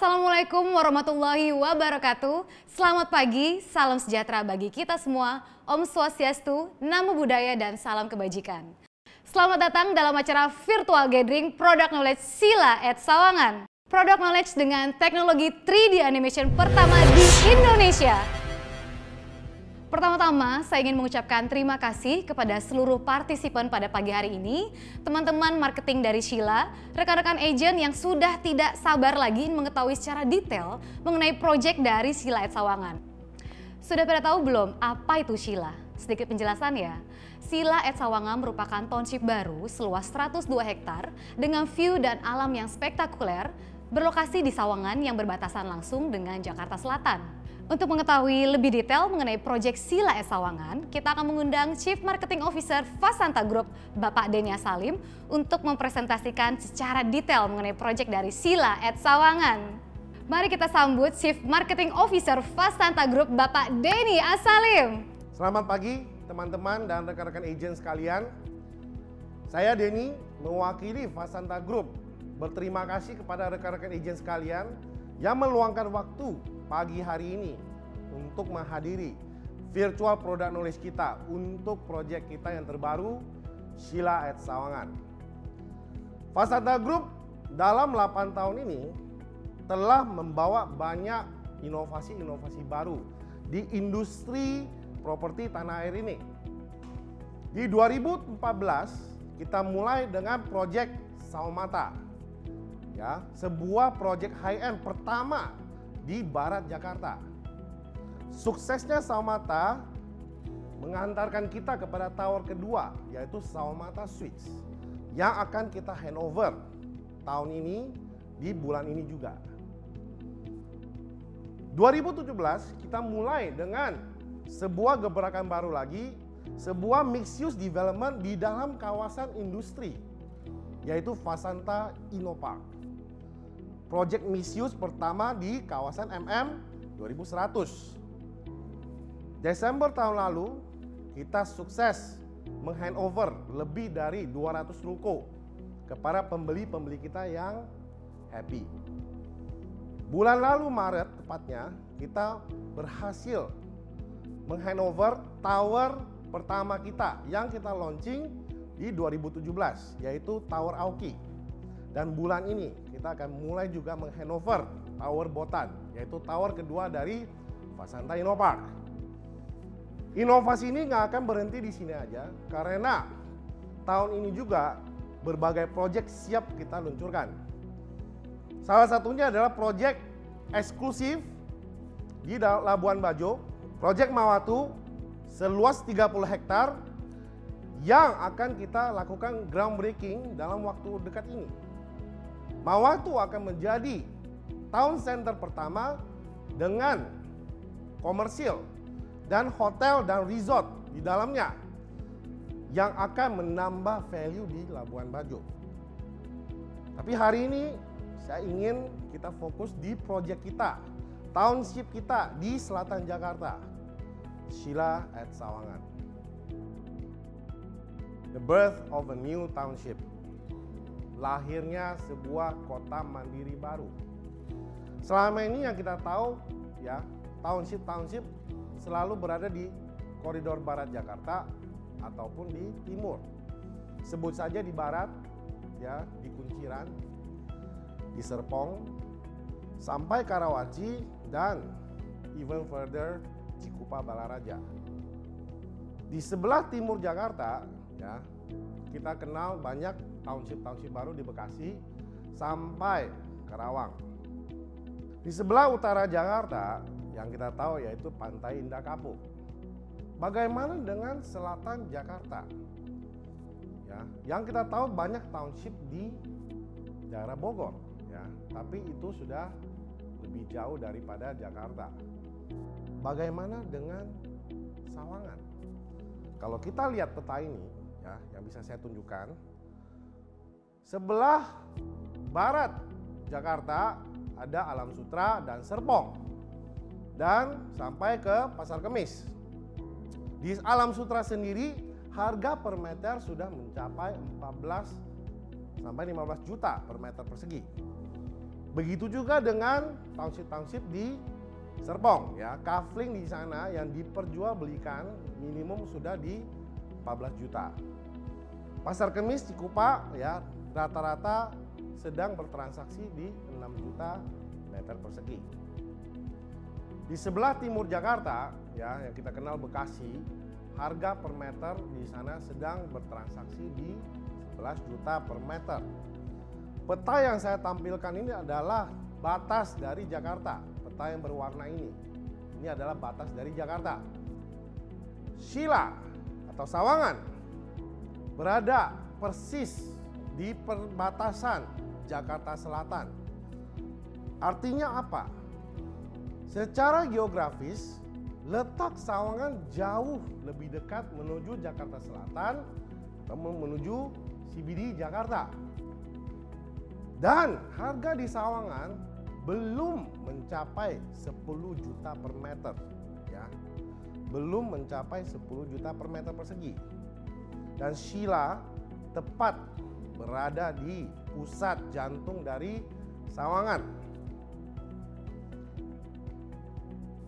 Assalamualaikum warahmatullahi wabarakatuh. Selamat pagi, salam sejahtera bagi kita semua. Om Swastiastu, Namo Buddhaya, dan salam kebajikan. Selamat datang dalam acara virtual gathering Product Knowledge Sila at Sawangan. Product Knowledge dengan teknologi 3D animation pertama di Indonesia. Pertama-tama, saya ingin mengucapkan terima kasih kepada seluruh partisipan pada pagi hari ini, teman-teman marketing dari Sila, rekan-rekan agent yang sudah tidak sabar lagi mengetahui secara detail mengenai proyek dari Sila at Sawangan. Sudah pada tahu belum apa itu Sila? Sedikit penjelasan ya. Sila at Sawangan merupakan township baru seluas 102 hektar dengan view dan alam yang spektakuler, berlokasi di Sawangan yang berbatasan langsung dengan Jakarta Selatan. Untuk mengetahui lebih detail mengenai proyek Sila at Sawangan, kita akan mengundang Chief Marketing Officer Fasanta Group, Bapak Denia Salim, untuk mempresentasikan secara detail mengenai proyek dari Sila at Sawangan. Mari kita sambut Chief Marketing Officer Fasanta Group, Bapak Deni Salim. Selamat pagi teman-teman dan rekan-rekan agent sekalian. Saya Deni, mewakili Fasanta Group. Berterima kasih kepada rekan-rekan agent sekalian yang meluangkan waktu pagi hari ini untuk menghadiri virtual product knowledge kita untuk proyek kita yang terbaru, Sila at Sawangan. Fasanta Group dalam 8 tahun ini telah membawa banyak inovasi-inovasi baru di industri properti tanah air ini. Di 2014 kita mulai dengan proyek Saumata, ya, sebuah proyek high-end pertama di barat Jakarta. Suksesnya Saumata mengantarkan kita kepada tower kedua, yaitu Saumata Suites, yang akan kita handover tahun ini di bulan ini juga. 2017 kita mulai dengan sebuah gebrakan baru lagi, sebuah mixed use development di dalam kawasan industri, yaitu Fasanta Innopark. Proyek mixed use pertama di kawasan MM 2100. Desember tahun lalu kita sukses menghandover lebih dari 200 ruko kepada pembeli-pembeli kita yang happy. Bulan lalu Maret tepatnya kita berhasil menghandover tower pertama kita yang kita launching di 2017, yaitu Tower Aoki. Dan bulan ini kita akan mulai juga menghandover Tower Botan, yaitu tower kedua dari Fasanta Innopark. Inovasi ini nggak akan berhenti di sini aja, karena tahun ini juga berbagai proyek siap kita luncurkan. Salah satunya adalah proyek eksklusif di Labuan Bajo, proyek Mawatu seluas 30 hektar yang akan kita lakukan groundbreaking dalam waktu dekat ini. Mawatu akan menjadi town center pertama dengan komersil dan hotel dan resort di dalamnya yang akan menambah value di Labuan Bajo. Tapi hari ini saya ingin kita fokus di proyek kita, township kita di selatan Jakarta, Sila at Sawangan. The birth of a new township. Lahirnya sebuah kota mandiri baru. Selama ini yang kita tahu, ya, township selalu berada di koridor barat Jakarta ataupun di timur. Sebut saja di barat, ya, di Kunciran, di Serpong, sampai Karawaci, dan even further Cikupa Balaraja. Di sebelah timur Jakarta, ya, kita kenal banyak township baru di Bekasi sampai Karawang. Di sebelah utara Jakarta yang kita tahu yaitu Pantai Indah Kapuk. Bagaimana dengan selatan Jakarta? Ya, yang kita tahu banyak township di daerah Bogor, ya, tapi itu sudah lebih jauh daripada Jakarta. Bagaimana dengan Sawangan? Kalau kita lihat peta ini, ya, yang bisa saya tunjukkan, sebelah barat Jakarta ada Alam Sutra dan Serpong, dan sampai ke Pasar Kemis. Di Alam Sutra sendiri harga per meter sudah mencapai 14 sampai 15 juta per meter persegi. Begitu juga dengan township-township di Serpong ya, kafling di sana yang diperjualbelikan minimum sudah di 14 juta. Pasar Kemis Cikupa ya rata-rata sedang bertransaksi di 6 juta meter persegi. Di sebelah timur Jakarta ya yang kita kenal Bekasi, harga per meter di sana sedang bertransaksi di 11 juta per meter. Peta yang saya tampilkan ini adalah batas dari Jakarta. Peta yang berwarna ini adalah batas dari Jakarta. Shila atau Sawangan berada persis di perbatasan Jakarta Selatan. Artinya apa? Secara geografis, letak Sawangan jauh lebih dekat menuju Jakarta Selatan atau menuju CBD Jakarta. Dan harga di Sawangan belum mencapai 10 juta per meter ya. Belum mencapai 10 juta per meter persegi. Dan Shila tepat berada di pusat jantung dari Sawangan.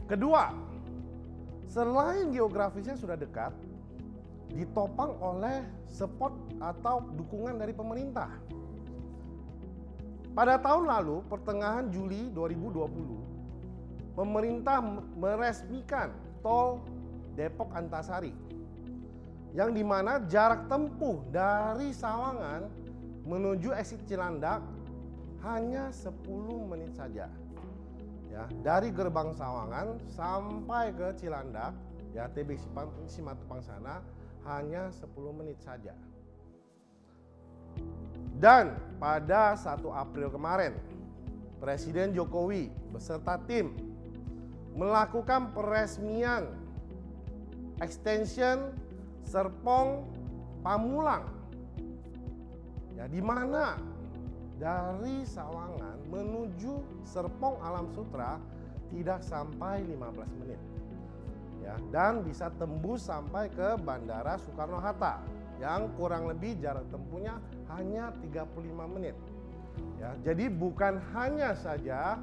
Kedua, selain geografisnya sudah dekat, ditopang oleh support atau dukungan dari pemerintah. Pada tahun lalu, pertengahan Juli 2020, pemerintah meresmikan tol Depok Antasari, yang dimana jarak tempuh dari Sawangan menuju exit Cilandak hanya 10 menit saja. Ya, dari gerbang Sawangan sampai ke Cilandak, ya TB Simatupang sana hanya 10 menit saja. Dan pada 1 April kemarin, Presiden Jokowi beserta tim melakukan peresmian extension Serpong Pamulang. Ya, di mana dari Sawangan menuju Serpong Alam Sutera tidak sampai 15 menit. Ya, dan bisa tembus sampai ke Bandara Soekarno-Hatta yang kurang lebih jarak tempuhnya hanya 35 menit. Ya, jadi bukan hanya saja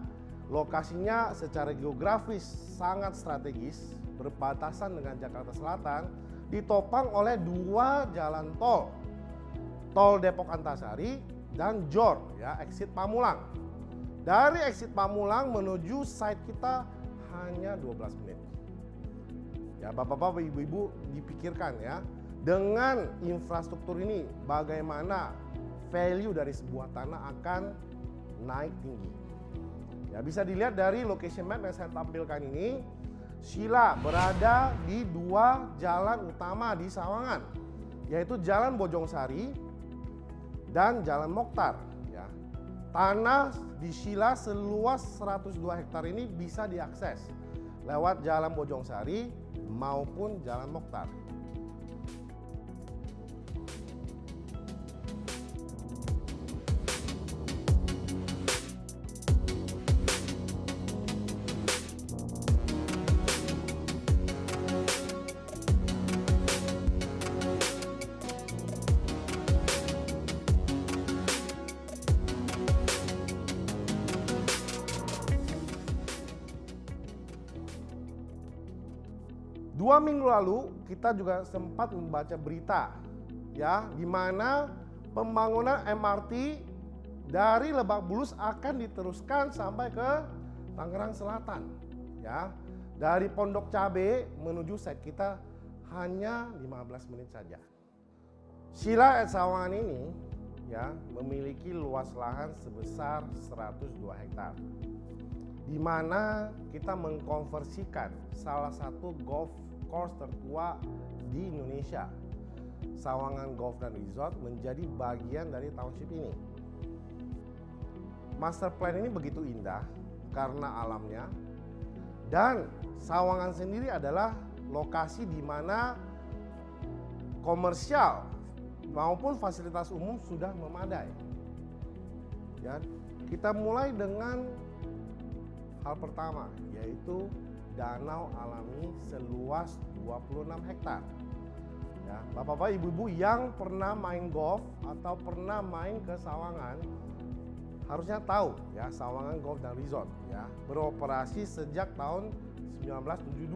lokasinya secara geografis sangat strategis berbatasan dengan Jakarta Selatan, ditopang oleh 2 jalan tol. Tol Depok Antasari dan JOR ya, exit Pamulang. Dari exit Pamulang menuju site kita hanya 12 menit. Ya, Bapak-bapak, Ibu-ibu dipikirkan ya, dengan infrastruktur ini bagaimana value dari sebuah tanah akan naik tinggi. Ya, bisa dilihat dari location map yang saya tampilkan ini. Shila berada di 2 jalan utama di Sawangan, yaitu Jalan Bojongsari dan Jalan Mokhtar. Ya. Tanah di Shila seluas 102 hektar ini bisa diakses lewat Jalan Bojongsari maupun Jalan Mokhtar. Dua minggu lalu kita juga sempat membaca berita ya, di mana pembangunan MRT dari Lebak Bulus akan diteruskan sampai ke Tangerang Selatan ya. Dari Pondok Cabe menuju site kita hanya 15 menit saja. Shila at Sawangan ini ya memiliki luas lahan sebesar 102 hektar. Di mana kita mengkonversikan salah satu golf course tertua di Indonesia, Sawangan Golf dan Resort, menjadi bagian dari township ini. Master plan ini begitu indah karena alamnya, dan Sawangan sendiri adalah lokasi di mana komersial maupun fasilitas umum sudah memadai. Ya, kita mulai dengan hal pertama, yaitu danau alami seluas 26 hektar. Ya, Bapak-bapak, Ibu-ibu yang pernah main golf atau pernah main ke Sawangan harusnya tahu ya, Sawangan Golf dan Resort ya beroperasi sejak tahun 1972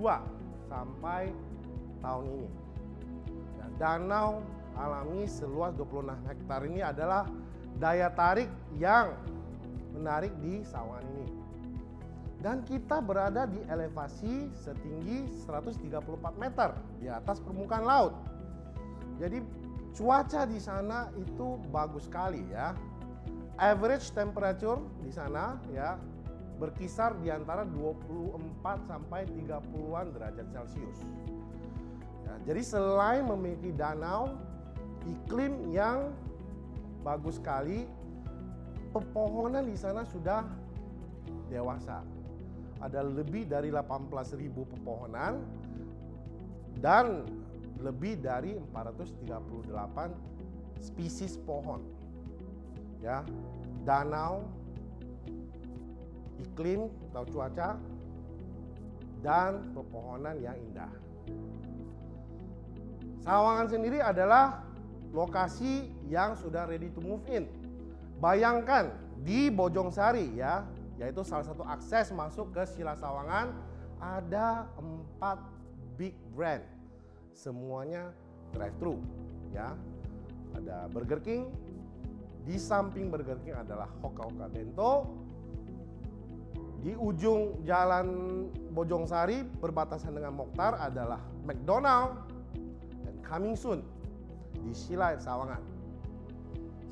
sampai tahun ini. Ya, danau alami seluas 26 hektar ini adalah daya tarik yang menarik di Sawangan ini. Dan kita berada di elevasi setinggi 134 meter di atas permukaan laut. Jadi cuaca di sana itu bagus sekali ya. Average temperature di sana ya berkisar di antara 24 sampai 30-an derajat Celcius. Ya, jadi selain memiliki danau, iklim yang bagus sekali, pepohonan di sana sudah dewasa. Ada lebih dari 18.000 pepohonan dan lebih dari 438 spesies pohon. Ya, danau, iklim atau cuaca, dan pepohonan yang indah. Sawangan sendiri adalah lokasi yang sudah ready to move in. Bayangkan di Bojongsari ya, yaitu salah satu akses masuk ke Shila Sawangan, ada 4 big brand. Semuanya drive-thru ya. Ada Burger King, di samping Burger King adalah Hoka Hoka Bento. Di ujung jalan Bojongsari berbatasan dengan Mokhtar adalah McDonald, dan coming soon di Shila Sawangan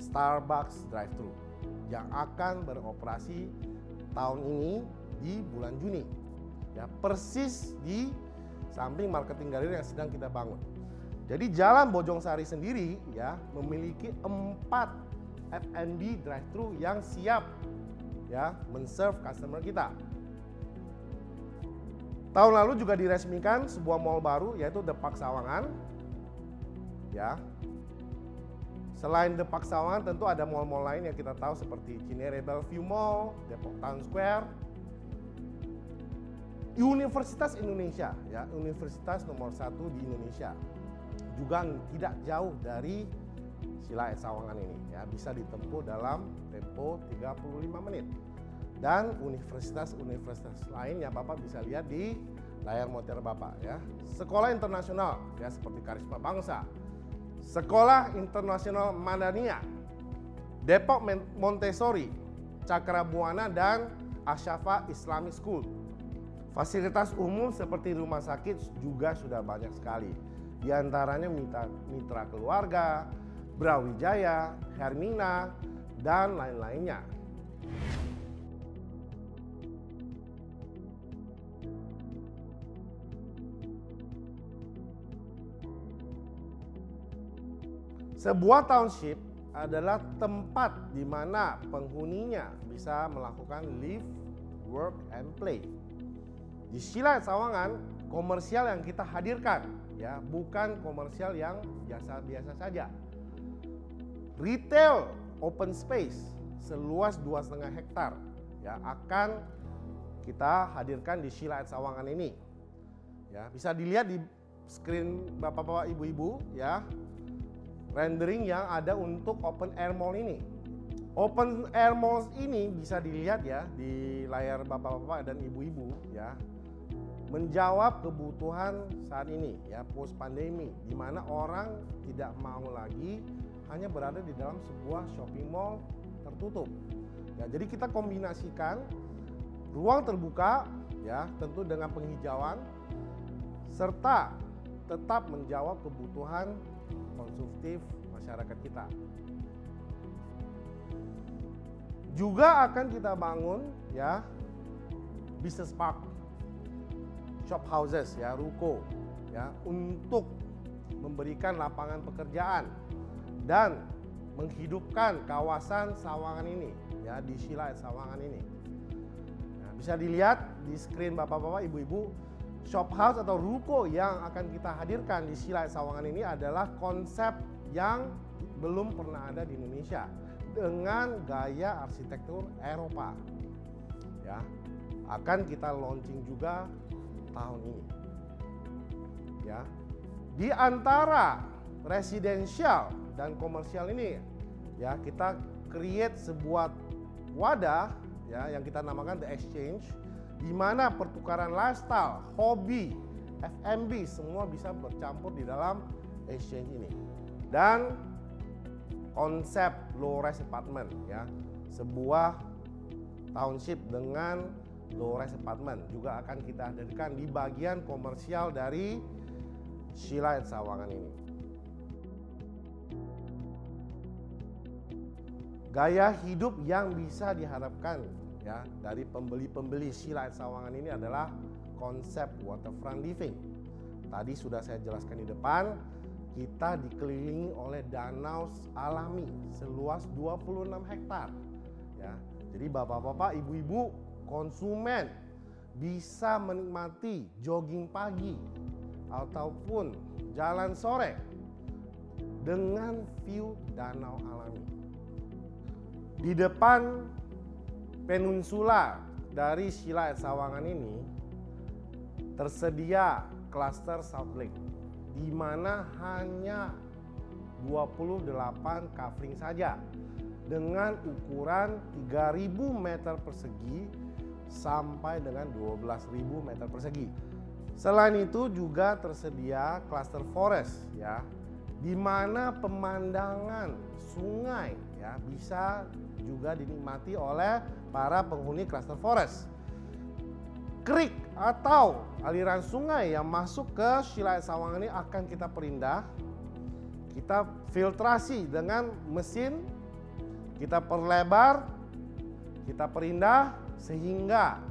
Starbucks drive-thru yang akan beroperasi tahun ini di bulan Juni. Ya, persis di samping marketing galeri yang sedang kita bangun. Jadi jalan Bojongsari sendiri ya memiliki 4 F&B drive-thru yang siap ya men-serve customer kita. Tahun lalu juga diresmikan sebuah mall baru yaitu The Park Sawangan. Ya. Selain The Park Sawangan tentu ada mall-mall lain yang kita tahu seperti Cinere Bellevue Mall, Depok Town Square. Universitas Indonesia ya, universitas nomor 1 di Indonesia. Juga tidak jauh dari Shila Sawangan ini ya, bisa ditempuh dalam tempo 35 menit. Dan universitas-universitas lain yang Bapak bisa lihat di layar monitor Bapak ya. Sekolah internasional ya seperti Karisma Bangsa, Sekolah Internasional Madania, Depok Montessori, Cakra Buana, dan Asyafa Islamic School. Fasilitas umum seperti rumah sakit juga sudah banyak sekali. Di antaranya Mitra Keluarga, Brawijaya, Hermina, dan lain-lainnya. Sebuah township adalah tempat di mana penghuninya bisa melakukan live, work, and play. Di Shila Sawangan, komersial yang kita hadirkan ya bukan komersial yang biasa-biasa saja. Retail open space seluas 2,5 hektar ya akan kita hadirkan di Shila Sawangan ini. Ya, bisa dilihat di screen Bapak-bapak, Ibu-ibu ya. Rendering yang ada untuk open air mall ini. Open air mall ini bisa dilihat ya di layar Bapak-bapak dan Ibu-ibu ya. Menjawab kebutuhan saat ini ya post pandemi, di mana orang tidak mau lagi hanya berada di dalam sebuah shopping mall tertutup. Ya, jadi kita kombinasikan ruang terbuka ya tentu dengan penghijauan serta tetap menjawab kebutuhan konsumtif masyarakat kita. Juga akan kita bangun ya business park, shop houses ya, ruko ya untuk memberikan lapangan pekerjaan dan menghidupkan kawasan Sawangan ini ya di Shila Sawangan ini. Nah, bisa dilihat di screen Bapak-bapak, Ibu-ibu, shop house atau ruko yang akan kita hadirkan di Shila Sawangan ini adalah konsep yang belum pernah ada di Indonesia dengan gaya arsitektur Eropa. Ya, akan kita launching juga tahun ini. Ya, di antara residential dan komersial ini ya kita create sebuah wadah ya yang kita namakan The Exchange, di mana pertukaran lifestyle, hobi, F&B semua bisa bercampur di dalam exchange ini. Dan konsep low rise apartment ya, sebuah township dengan low rise apartment juga akan kita hadirkan di bagian komersial dari Sheila at Sawangan ini. Gaya hidup yang bisa diharapkan ya dari pembeli-pembeli Sheila at Sawangan ini adalah konsep waterfront living. Tadi sudah saya jelaskan di depan, kita dikelilingi oleh danau alami seluas 26 hektar ya. Jadi bapak-bapak, ibu-ibu, konsumen bisa menikmati jogging pagi ataupun jalan sore dengan view danau alami. Di depan peninsula dari Sheila at Sawangan ini tersedia klaster South Lake, di mana hanya 28 kafling saja dengan ukuran 3.000 meter persegi sampai dengan 12.000 meter persegi. Selain itu juga tersedia klaster forest ya, di mana pemandangan sungai ya bisa juga dinikmati oleh para penghuni klaster forest. Creek atau aliran sungai yang masuk ke Sheila at Sawangan ini akan kita perindah, kita filtrasi dengan mesin, kita perlebar, kita perindah sehingga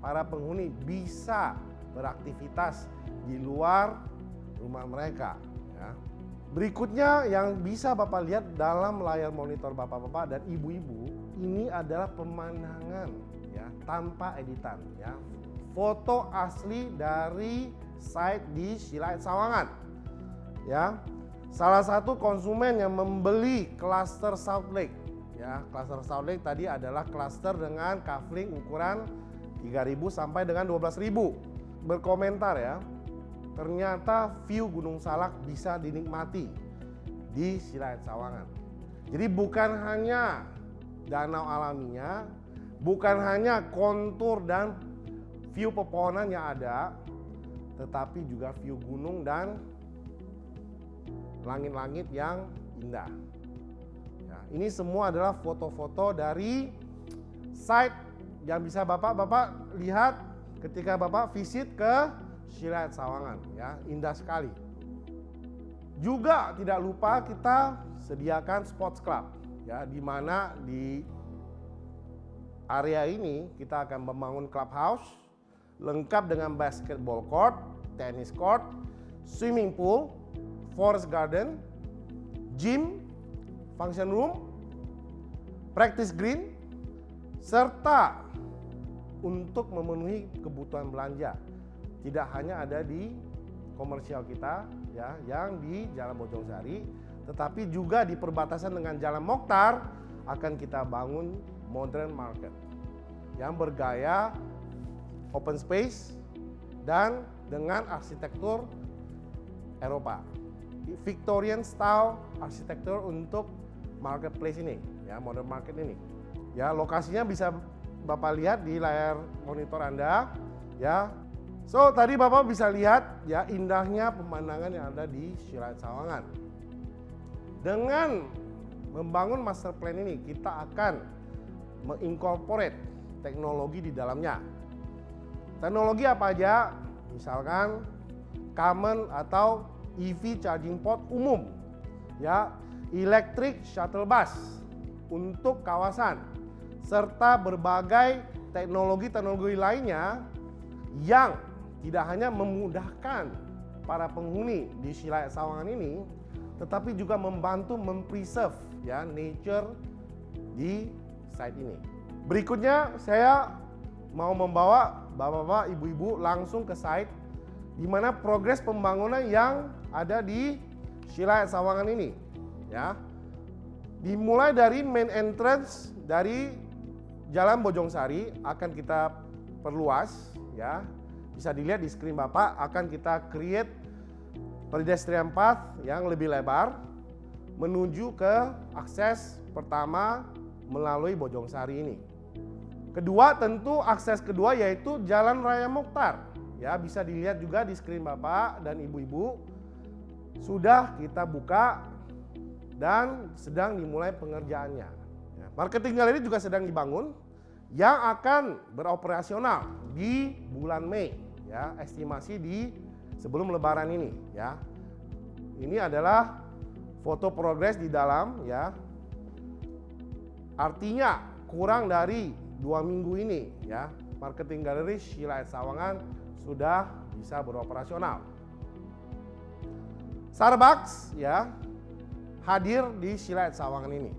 para penghuni bisa beraktivitas di luar rumah mereka ya. Berikutnya yang bisa Bapak lihat dalam layar monitor Bapak-bapak dan ibu-ibu, ini adalah pemandangan ya tanpa editan ya. Foto asli dari site di Sheila at Sawangan ya. Salah satu konsumen yang membeli klaster South Lake ya, klaster South Lake tadi adalah klaster dengan kafling ukuran 3.000 sampai dengan 12.000, berkomentar ya, ternyata view Gunung Salak bisa dinikmati di Sheila at Sawangan. Jadi bukan hanya danau alaminya, bukan hanya kontur dan view pepohonan yang ada, tetapi juga view gunung dan langit-langit yang indah. Ya, ini semua adalah foto-foto dari site yang bisa Bapak-bapak lihat ketika Bapak visit ke Sheila at Sawangan ya, indah sekali. Juga tidak lupa kita sediakan sports club ya, di mana di area ini kita akan membangun clubhouse lengkap dengan basketball court, tennis court, swimming pool, forest garden, gym, function room, practice green, serta untuk memenuhi kebutuhan belanja. Tidak hanya ada di komersial kita ya yang di Jalan Bojongsari, tetapi juga di perbatasan dengan Jalan Mokhtar akan kita bangun modern market yang bergaya open space dan dengan arsitektur Eropa, Victorian style arsitektur untuk marketplace ini ya, modern market ini ya. Lokasinya bisa Bapak lihat di layar monitor Anda ya. So tadi Bapak bisa lihat ya indahnya pemandangan yang ada di Sheila at Sawangan. Dengan membangun master plan ini kita akan mengincorporate teknologi di dalamnya. Teknologi apa aja? Misalkan common atau EV charging port umum ya, electric shuttle bus untuk kawasan, serta berbagai teknologi-teknologi lainnya yang tidak hanya memudahkan para penghuni di Sheila at Sawangan ini, tetapi juga membantu mempreserve ya nature di site ini. Berikutnya saya mau membawa bapak-bapak, ibu-ibu langsung ke site di mana progres pembangunan yang ada di Sheila at Sawangan ini ya. Dimulai dari main entrance dari Jalan Bojongsari akan kita perluas ya. Bisa dilihat di screen Bapak, akan kita create pedestrian path yang lebih lebar menuju ke akses pertama melalui Bojongsari ini. Kedua, tentu akses kedua yaitu Jalan Raya Mokhtar. Ya, bisa dilihat juga di screen Bapak dan Ibu-ibu. Sudah kita buka dan sedang dimulai pengerjaannya. Ya, marketing galeri juga sedang dibangun yang akan beroperasional di bulan Mei. Ya, estimasi di sebelum Lebaran ini. Ya, ini adalah foto progres di dalam. Ya, artinya kurang dari 2 minggu ini ya, marketing galeri Sheila Sawangan sudah bisa beroperasional. Starbucks ya hadir di Sheila Sawangan ini.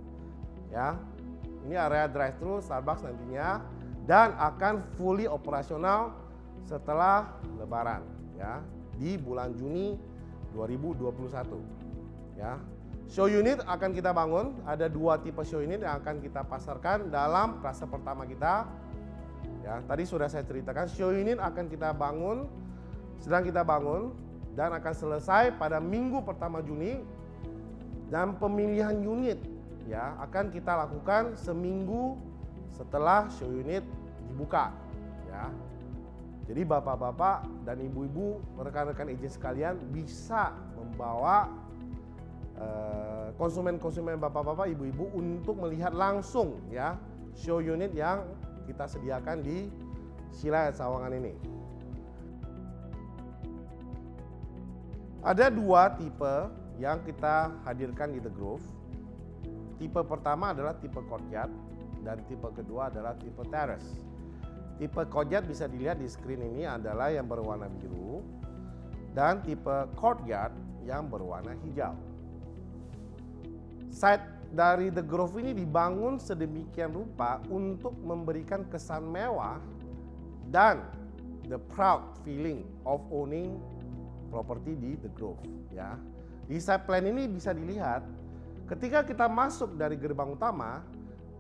Ya. Ini area drive-thru Starbucks nantinya dan akan fully operasional setelah Lebaran ya di bulan Juni 2021. Ya. Show unit akan kita bangun, ada 2 tipe show unit yang akan kita pasarkan dalam fase pertama kita. Ya, tadi sudah saya ceritakan, show unit akan kita bangun, sedang kita bangun dan akan selesai pada minggu pertama Juni. Dan pemilihan unit ya akan kita lakukan seminggu setelah show unit dibuka. Ya. Jadi bapak-bapak dan ibu-ibu, rekan-rekan agent sekalian bisa membawa konsumen-konsumen bapak-bapak, ibu-ibu untuk melihat langsung ya show unit yang kita sediakan di Sheila Sawangan ini. Ada 2 tipe yang kita hadirkan di The Grove. Tipe pertama adalah tipe courtyard dan tipe kedua adalah tipe terrace. Tipe courtyard bisa dilihat di screen ini adalah yang berwarna biru dan tipe courtyard yang berwarna hijau. Site dari The Grove ini dibangun sedemikian rupa untuk memberikan kesan mewah dan the proud feeling of owning property di The Grove. Ya, di site plan ini bisa dilihat ketika kita masuk dari gerbang utama,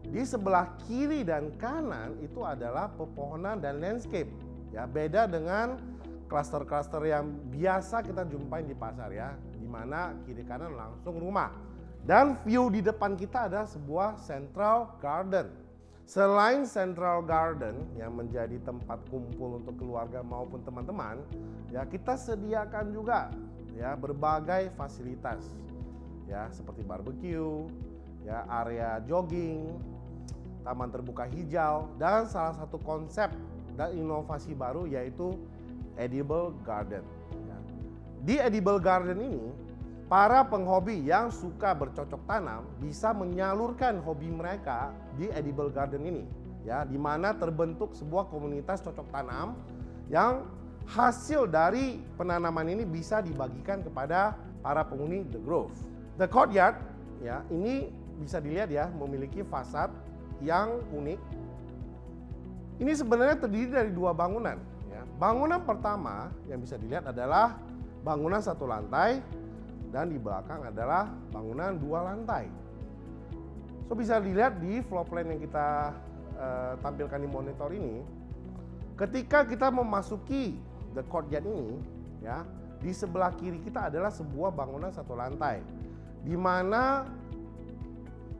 di sebelah kiri dan kanan itu adalah pepohonan dan landscape. Ya, beda dengan klaster-klaster yang biasa kita jumpai di pasar ya, di mana kiri kanan langsung rumah. Dan view di depan kita ada sebuah central garden. Selain central garden yang menjadi tempat kumpul untuk keluarga maupun teman-teman, ya kita sediakan juga ya berbagai fasilitas. Ya, seperti barbecue, ya area jogging, taman terbuka hijau, dan salah satu konsep dan inovasi baru yaitu edible garden. Ya. Di edible garden ini para penghobi yang suka bercocok tanam bisa menyalurkan hobi mereka di edible garden ini, ya, di mana terbentuk sebuah komunitas cocok tanam yang hasil dari penanaman ini bisa dibagikan kepada para penghuni The Grove. The courtyard, ya, ini bisa dilihat ya memiliki fasad yang unik. Ini sebenarnya terdiri dari 2 bangunan. Ya. Bangunan pertama yang bisa dilihat adalah bangunan 1 lantai. Dan di belakang adalah bangunan 2 lantai. So bisa dilihat di floor plan yang kita tampilkan di monitor ini, ketika kita memasuki the courtyard ini, ya di sebelah kiri kita adalah sebuah bangunan 1 lantai, di mana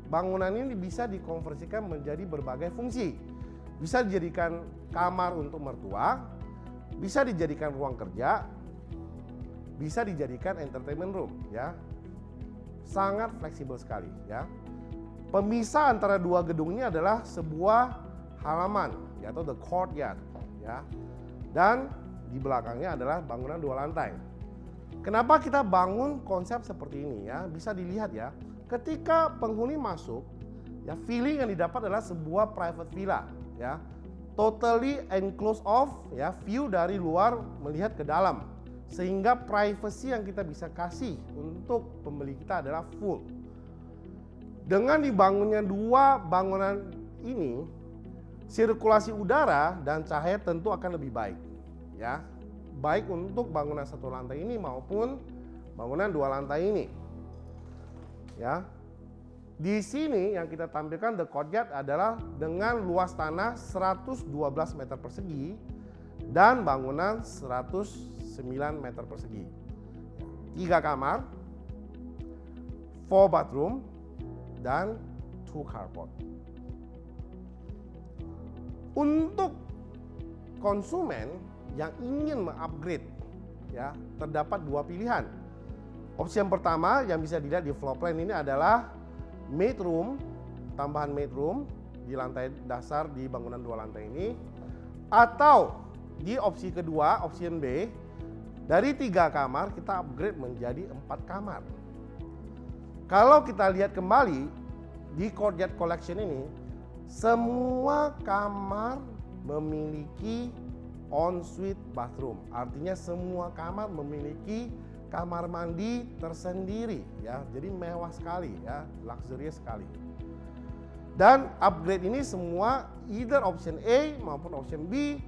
bangunan ini bisa dikonversikan menjadi berbagai fungsi. Bisa dijadikan kamar untuk mertua, bisa dijadikan ruang kerja, bisa dijadikan entertainment room ya. Sangat fleksibel sekali ya. Pemisah antara 2 gedung ini adalah sebuah halaman yaitu the courtyard ya. Dan di belakangnya adalah bangunan 2 lantai. Kenapa kita bangun konsep seperti ini ya? Bisa dilihat ya. Ketika penghuni masuk ya, feeling yang didapat adalah sebuah private villa ya. Totally enclosed off ya, view dari luar melihat ke dalam. Sehingga privacy yang kita bisa kasih untuk pembeli kita adalah full. Dengan dibangunnya 2 bangunan ini, sirkulasi udara dan cahaya tentu akan lebih baik. Ya, baik untuk bangunan 1 lantai ini maupun bangunan 2 lantai ini. Ya, di sini yang kita tampilkan the courtyard adalah dengan luas tanah 112 meter persegi dan bangunan 109 meter persegi. 3 kamar, 4 bathroom, dan 2 carport. Untuk konsumen yang ingin mengupgrade, ya, terdapat dua pilihan. Opsi yang pertama yang bisa dilihat di floor plan ini adalah maid room, tambahan maid room di lantai dasar di bangunan 2 lantai ini, atau di opsi kedua, option B, dari 3 kamar kita upgrade menjadi 4 kamar. Kalau kita lihat kembali di Courtyard Collection ini, semua kamar memiliki ensuite bathroom. Artinya semua kamar memiliki kamar mandi tersendiri, ya. Jadi mewah sekali, ya, luxurious sekali. Dan upgrade ini semua either option A maupun option B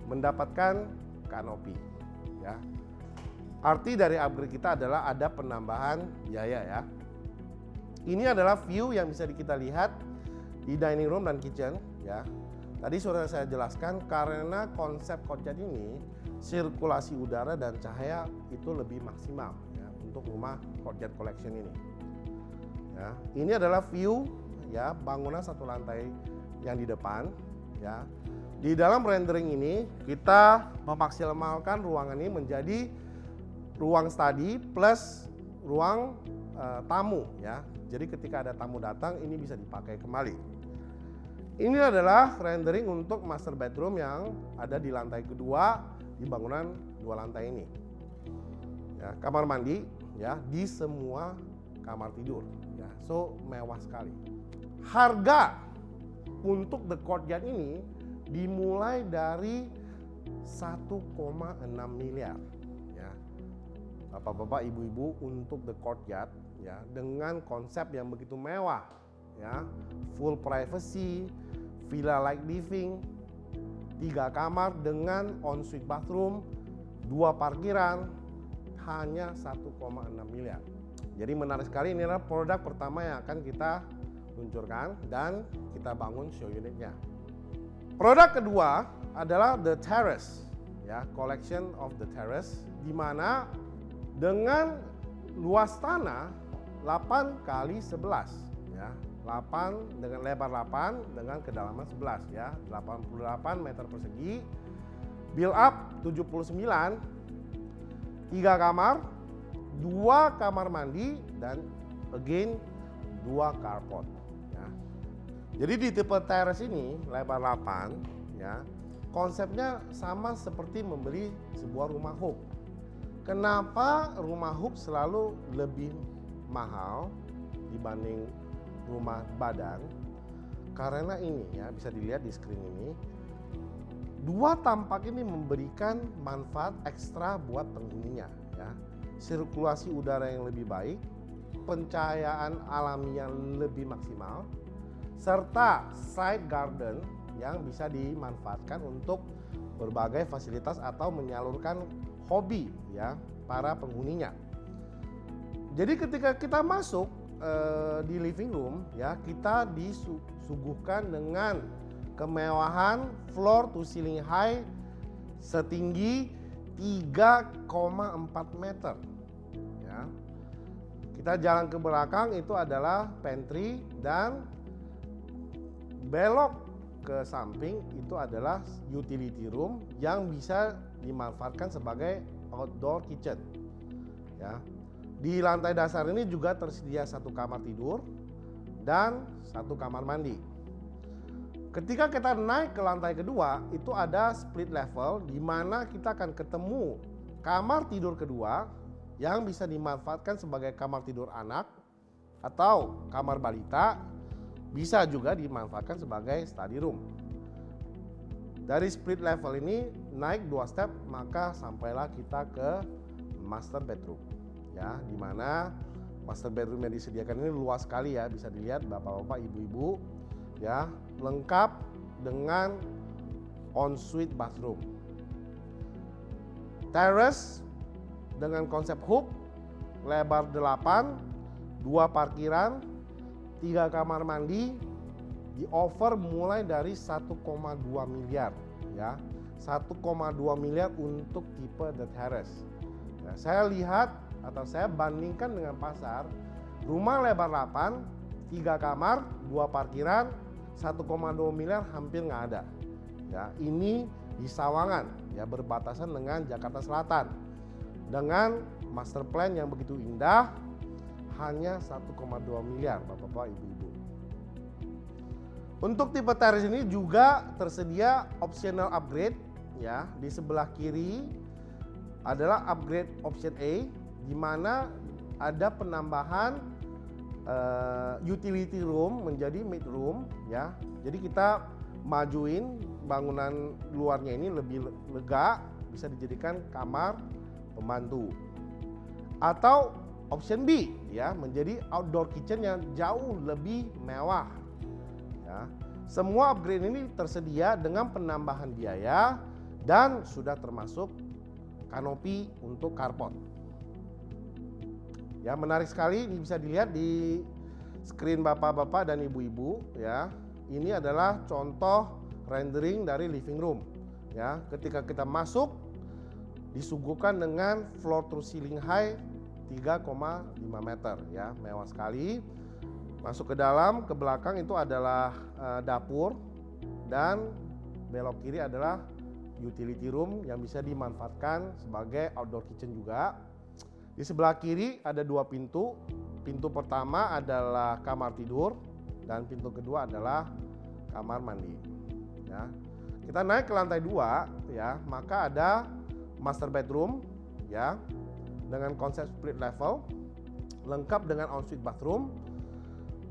mendapatkan kanopi, ya. Arti dari upgrade kita adalah ada penambahan biaya, ya. Ini adalah view yang bisa kita lihat di dining room dan kitchen, ya. Tadi sudah saya jelaskan karena konsep courtyard ini sirkulasi udara dan cahaya itu lebih maksimal, ya, untuk rumah Courtyard Collection ini. Ya, ini adalah view, ya, bangunan 1 lantai yang di depan, ya. Di dalam rendering ini kita memaksimalkan ruangan ini menjadi ruang study plus ruang tamu, ya. Jadi ketika ada tamu datang ini bisa dipakai kembali. Ini adalah rendering untuk master bedroom yang ada di lantai kedua di bangunan 2 lantai ini. Ya, kamar mandi, ya, di semua kamar tidur, ya. So mewah sekali. Harga untuk the courtyard ini dimulai dari 1,6 miliar, ya. Bapak-bapak, ibu-ibu, untuk the courtyard, ya, dengan konsep yang begitu mewah, ya, full privacy, villa like living, 3 kamar dengan ensuite bathroom, 2 parkiran, hanya 1,6 miliar. Jadi menarik sekali, ini adalah produk pertama yang akan kita luncurkan dan kita bangun show unitnya. Produk kedua adalah The Terrace, ya, collection of The Terrace, di mana dengan luas tanah 8 kali 11, ya. 8 dengan lebar 8 dengan kedalaman 11, ya, 88 meter persegi, build up 79, 3 kamar, 2 kamar mandi, dan again 2 carport, ya. Jadi di tipe terrace ini lebar 8, ya, konsepnya sama seperti membeli sebuah rumah hub. Kenapa rumah hub selalu lebih mahal dibanding rumah badan? Karena ini, ya, bisa dilihat di screen ini, 2 tampak ini memberikan manfaat ekstra buat penghuninya, ya. Sirkulasi udara yang lebih baik, pencahayaan alami yang lebih maksimal, serta side garden yang bisa dimanfaatkan untuk berbagai fasilitas atau menyalurkan hobi, ya, para penghuninya. Jadi ketika kita masuk di living room, ya, kita disuguhkan dengan kemewahan floor to ceiling high setinggi 3,4 meter, ya. Kita jalan ke belakang itu adalah pantry, dan belok ke samping itu adalah utility room yang bisa dimanfaatkan sebagai outdoor kitchen, ya. Di lantai dasar ini juga tersedia 1 kamar tidur dan 1 kamar mandi. Ketika kita naik ke lantai kedua, itu ada split level di mana kita akan ketemu kamar tidur kedua yang bisa dimanfaatkan sebagai kamar tidur anak atau kamar balita, bisa juga dimanfaatkan sebagai study room. Dari split level ini naik 2 step, maka sampailah kita ke master bedroom, ya, di mana master bedroom yang disediakan ini luas sekali, ya, bisa dilihat bapak-bapak, ibu-ibu, ya, lengkap dengan ensuite bathroom. Terrace dengan konsep hub, lebar 8, 2 parkiran, 3 kamar mandi, di offer mulai dari 1,2 miliar, ya. 1,2 miliar untuk tipe The Terrace. Ya, saya lihat atau saya bandingkan dengan pasar, rumah lebar 8, 3 kamar, 2 parkiran, 1,2 miliar hampir nggak ada. Ya, ini di Sawangan, ya, berbatasan dengan Jakarta Selatan. Dengan master plan yang begitu indah, hanya 1,2 miliar, Bapak-bapak, Ibu-ibu. Untuk tipe terrace ini juga tersedia optional upgrade, ya. Di sebelah kiri adalah upgrade option A, di mana ada penambahan utility room menjadi mid room, ya. Jadi kita majuin bangunan luarnya ini lebih lega, bisa dijadikan kamar pembantu. Atau option B, ya, menjadi outdoor kitchen yang jauh lebih mewah. Ya. Semua upgrade ini tersedia dengan penambahan biaya dan sudah termasuk kanopi untuk carport. Ya, menarik sekali, ini bisa dilihat di screen bapak-bapak dan ibu-ibu, ya. Ini adalah contoh rendering dari living room, ya. Ketika kita masuk disuguhkan dengan floor to ceiling high 3,5 meter, ya, mewah sekali. Masuk ke dalam, ke belakang itu adalah dapur, dan belok kiri adalah utility room yang bisa dimanfaatkan sebagai outdoor kitchen juga. Di sebelah kiri ada dua pintu. Pintu pertama adalah kamar tidur dan pintu kedua adalah kamar mandi. Ya. Kita naik ke lantai 2, ya, maka ada master bedroom, ya, dengan konsep split level, lengkap dengan ensuite bathroom,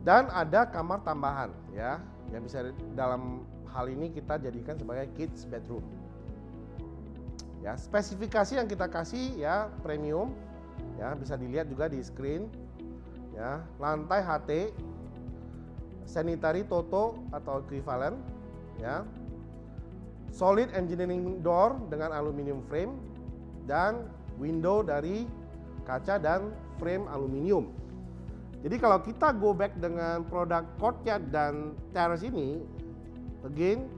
dan ada kamar tambahan, ya, yang bisa dalam hal ini kita jadikan sebagai kids bedroom. Ya, spesifikasi yang kita kasih, ya, premium, ya, bisa dilihat juga di screen, ya. Lantai HT, sanitary TOTO atau equivalent, ya. Solid engineering door dengan aluminium frame dan window dari kaca dan frame aluminium. Jadi kalau kita go back dengan produk courtyard dan terrace ini, again,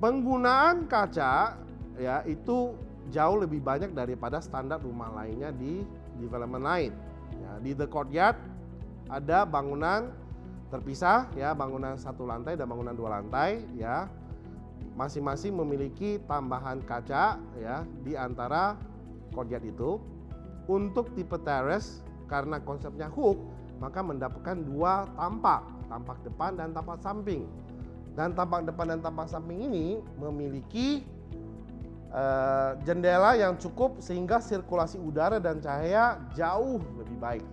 penggunaan kaca, ya, itu jauh lebih banyak daripada standar rumah lainnya di development lain. Ya, di the courtyard ada bangunan terpisah, ya, bangunan 1 lantai dan bangunan 2 lantai, ya. Masing-masing memiliki tambahan kaca, ya, di antara courtyard itu. Untuk tipe terrace, karena konsepnya hook, maka mendapatkan 2 tampak depan dan tampak samping. Dan tampak depan dan tampak samping ini memiliki jendela yang cukup sehingga sirkulasi udara dan cahaya jauh lebih baik.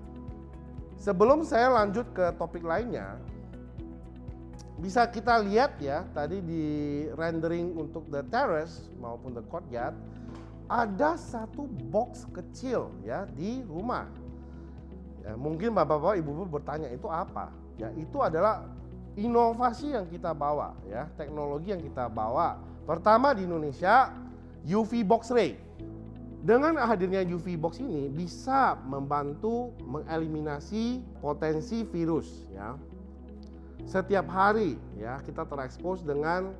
Sebelum saya lanjut ke topik lainnya, bisa kita lihat, ya, tadi di rendering untuk the terrace maupun the courtyard ada satu box kecil, ya, di rumah. Ya, mungkin bapak-bapak, ibu-ibu bertanya itu apa? Ya, itu adalah inovasi yang kita bawa, ya, teknologi yang kita bawa. Pertama di Indonesia, UV box ray. Dengan hadirnya UV box ini bisa membantu mengeliminasi potensi virus, ya. Setiap hari, ya, kita terekspos dengan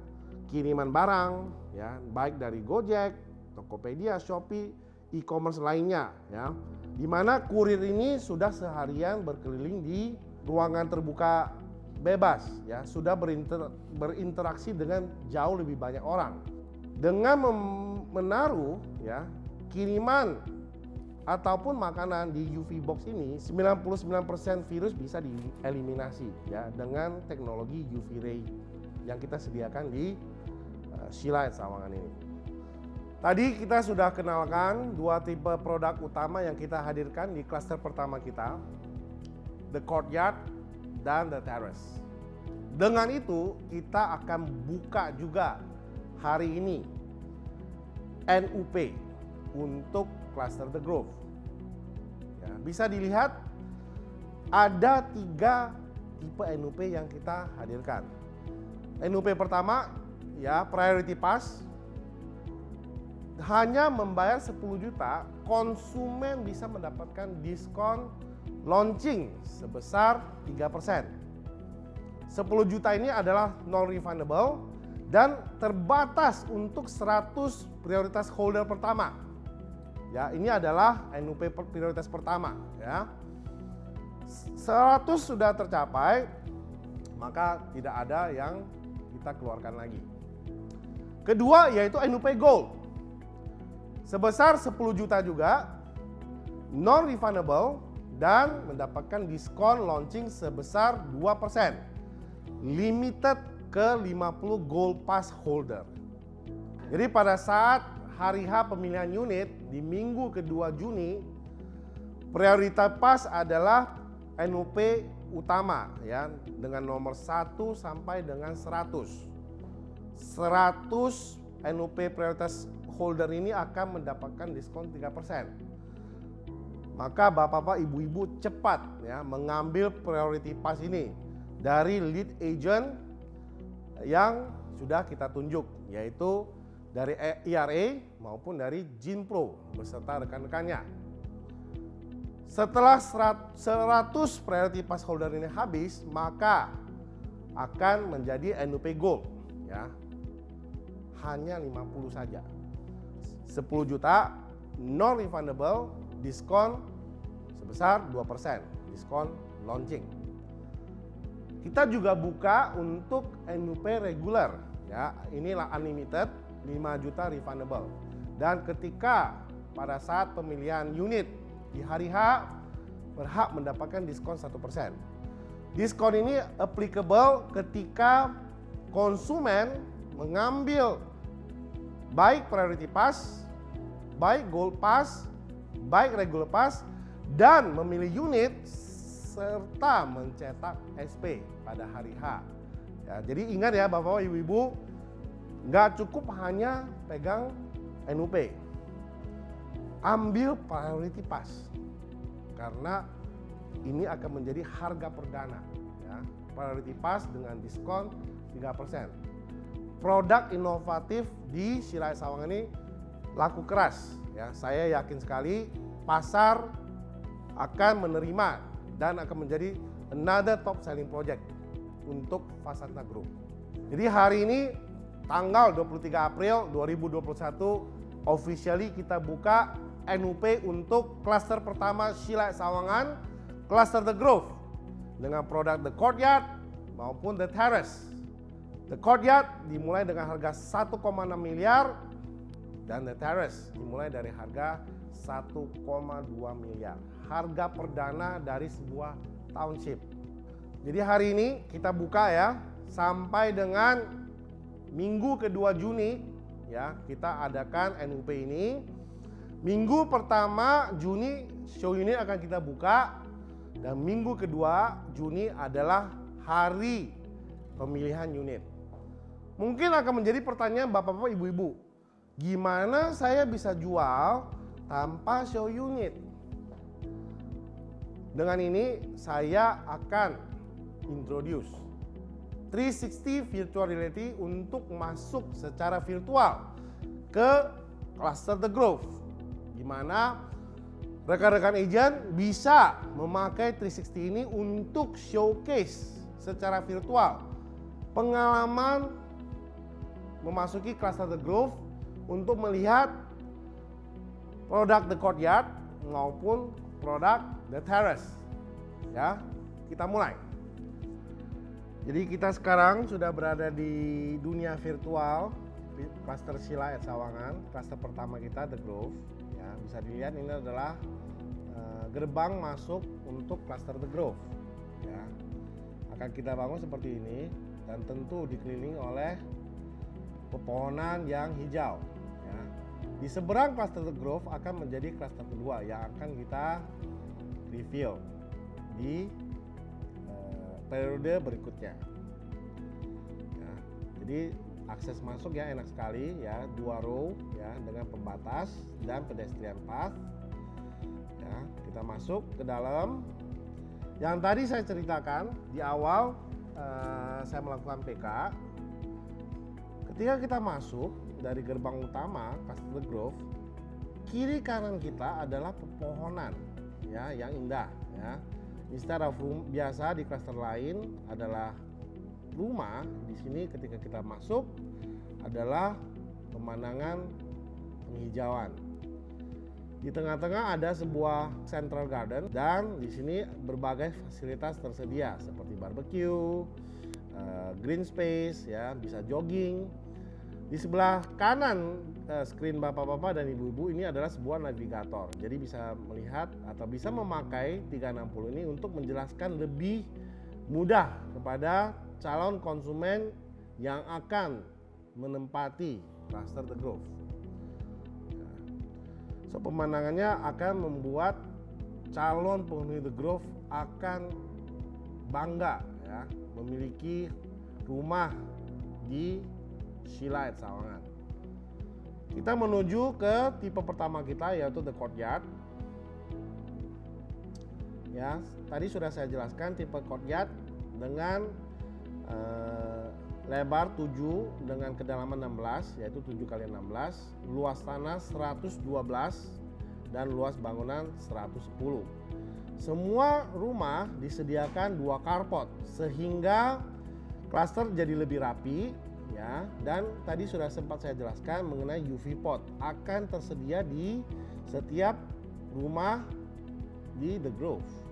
kiriman barang, ya, baik dari Gojek, Tokopedia, Shopee, e-commerce lainnya, ya. Di mana kurir ini sudah seharian berkeliling di ruangan terbuka bebas, ya, sudah berinteraksi dengan jauh lebih banyak orang. Dengan menaruh, ya, kiriman ataupun makanan di UV box ini, 99% virus bisa dieliminasi, ya, dengan teknologi UV ray yang kita sediakan di Sheila Sawangan ini. Tadi kita sudah kenalkan 2 tipe produk utama yang kita hadirkan di klaster pertama kita, the courtyard dan the terrace. Dengan itu kita akan buka juga hari ini NUP untuk cluster The Grove. Ya, bisa dilihat ada 3 tipe NUP yang kita hadirkan. NUP pertama, ya, priority pass, hanya membayar 10 juta, konsumen bisa mendapatkan diskon launching sebesar 3%. 10 juta ini adalah non-refundable dan terbatas untuk 100 prioritas holder pertama. Ya, ini adalah NUP prioritas pertama, ya. 100 sudah tercapai, maka tidak ada yang kita keluarkan lagi. Kedua yaitu NUP Gold. Sebesar 10 juta juga, non-refundable dan mendapatkan diskon launching sebesar 2%. Limited ke 50 Gold Pass holder. Jadi pada saat hari H pemilihan unit di minggu kedua Juni, prioritas pas adalah NUP utama ya, dengan nomor 1 sampai dengan 100. 100 NUP prioritas holder ini akan mendapatkan diskon 3%. Maka bapak-bapak, ibu-ibu cepat ya mengambil priority pass ini dari lead agent yang sudah kita tunjuk, yaitu dari ERA maupun dari Jinpro beserta rekan-rekannya. Setelah 100 priority pass holder ini habis, maka akan menjadi NUP Gold ya. Hanya 50 saja. 10 juta non refundable, diskon sebesar 2%, diskon launching. Kita juga buka untuk NUP regular ya. Inilah unlimited, 5 juta refundable. Dan ketika pada saat pemilihan unit di hari H berhak mendapatkan diskon 1%. Diskon ini applicable ketika konsumen mengambil baik priority pass, baik gold pass, baik regular pass, dan memilih unit serta mencetak SP pada hari H. Ya, jadi ingat ya Bapak Ibu-ibu, nggak cukup hanya pegang NUP. Ambil priority pass karena ini akan menjadi harga perdana ya. Priority pass dengan diskon 3%. Produk inovatif di Sheila S. Sawangan ini laku keras ya. Saya yakin sekali pasar akan menerima dan akan menjadi another top selling project untuk Fasanta Group. Jadi hari ini tanggal 23 April 2021 officially kita buka NUP untuk klaster pertama Sheila S. Sawangan, klaster The Grove dengan produk The Courtyard maupun The Terrace. The Courtyard dimulai dengan harga 1,6 miliar dan The Terrace dimulai dari harga 1,2 miliar. Harga perdana dari sebuah township. Jadi hari ini kita buka ya sampai dengan minggu kedua Juni ya, kita adakan NUP ini. Minggu pertama Juni show ini akan kita buka dan minggu kedua Juni adalah hari pemilihan unit. Mungkin akan menjadi pertanyaan bapak-bapak, ibu-ibu, gimana saya bisa jual tanpa show unit? Dengan ini saya akan introduce 360 virtual reality untuk masuk secara virtual ke cluster The Grove, di mana rekan-rekan agent bisa memakai 360 ini untuk showcase secara virtual pengalaman memasuki cluster The Grove untuk melihat produk The Courtyard maupun produk The Terrace. Ya, kita mulai. Jadi kita sekarang sudah berada di dunia virtual cluster Sheila S. Sawangan, cluster pertama kita The Grove. Ya, bisa dilihat ini adalah gerbang masuk untuk cluster The Grove. Ya, akan kita bangun seperti ini dan tentu dikelilingi oleh pepohonan yang hijau. Ya. Di seberang cluster The Grove akan menjadi cluster kedua yang akan kita reveal di periode berikutnya. Ya, jadi akses masuk ya enak sekali ya, 2 row ya dengan pembatas dan pedestrian path. Ya, kita masuk ke dalam. Yang tadi saya ceritakan di awal saya melakukan PK. Ketika kita masuk dari gerbang utama cluster The Grove, kiri kanan kita adalah pepohonan ya yang indah ya. Instead of room biasa di cluster lain adalah rumah, di sini ketika kita masuk adalah pemandangan penghijauan. Di tengah-tengah ada sebuah central garden dan di sini berbagai fasilitas tersedia seperti barbecue, green space ya, bisa jogging. Di sebelah kanan screen bapak-bapak dan ibu-ibu ini adalah sebuah navigator. Jadi bisa melihat atau bisa memakai 360 ini untuk menjelaskan lebih mudah kepada calon konsumen yang akan menempati Cluster The Grove. So, pemandangannya akan membuat calon penghuni The Grove akan bangga ya, memiliki rumah di Sheila at Sawangan. Kita menuju ke tipe pertama kita, yaitu The Courtyard. Ya, tadi sudah saya jelaskan tipe Courtyard dengan lebar 7 dengan kedalaman 16, yaitu 7 kali 16, luas tanah 112 dan luas bangunan 110. Semua rumah disediakan 2 carport sehingga cluster jadi lebih rapi ya, dan tadi sudah sempat saya jelaskan mengenai UV pot akan tersedia di setiap rumah di The Grove.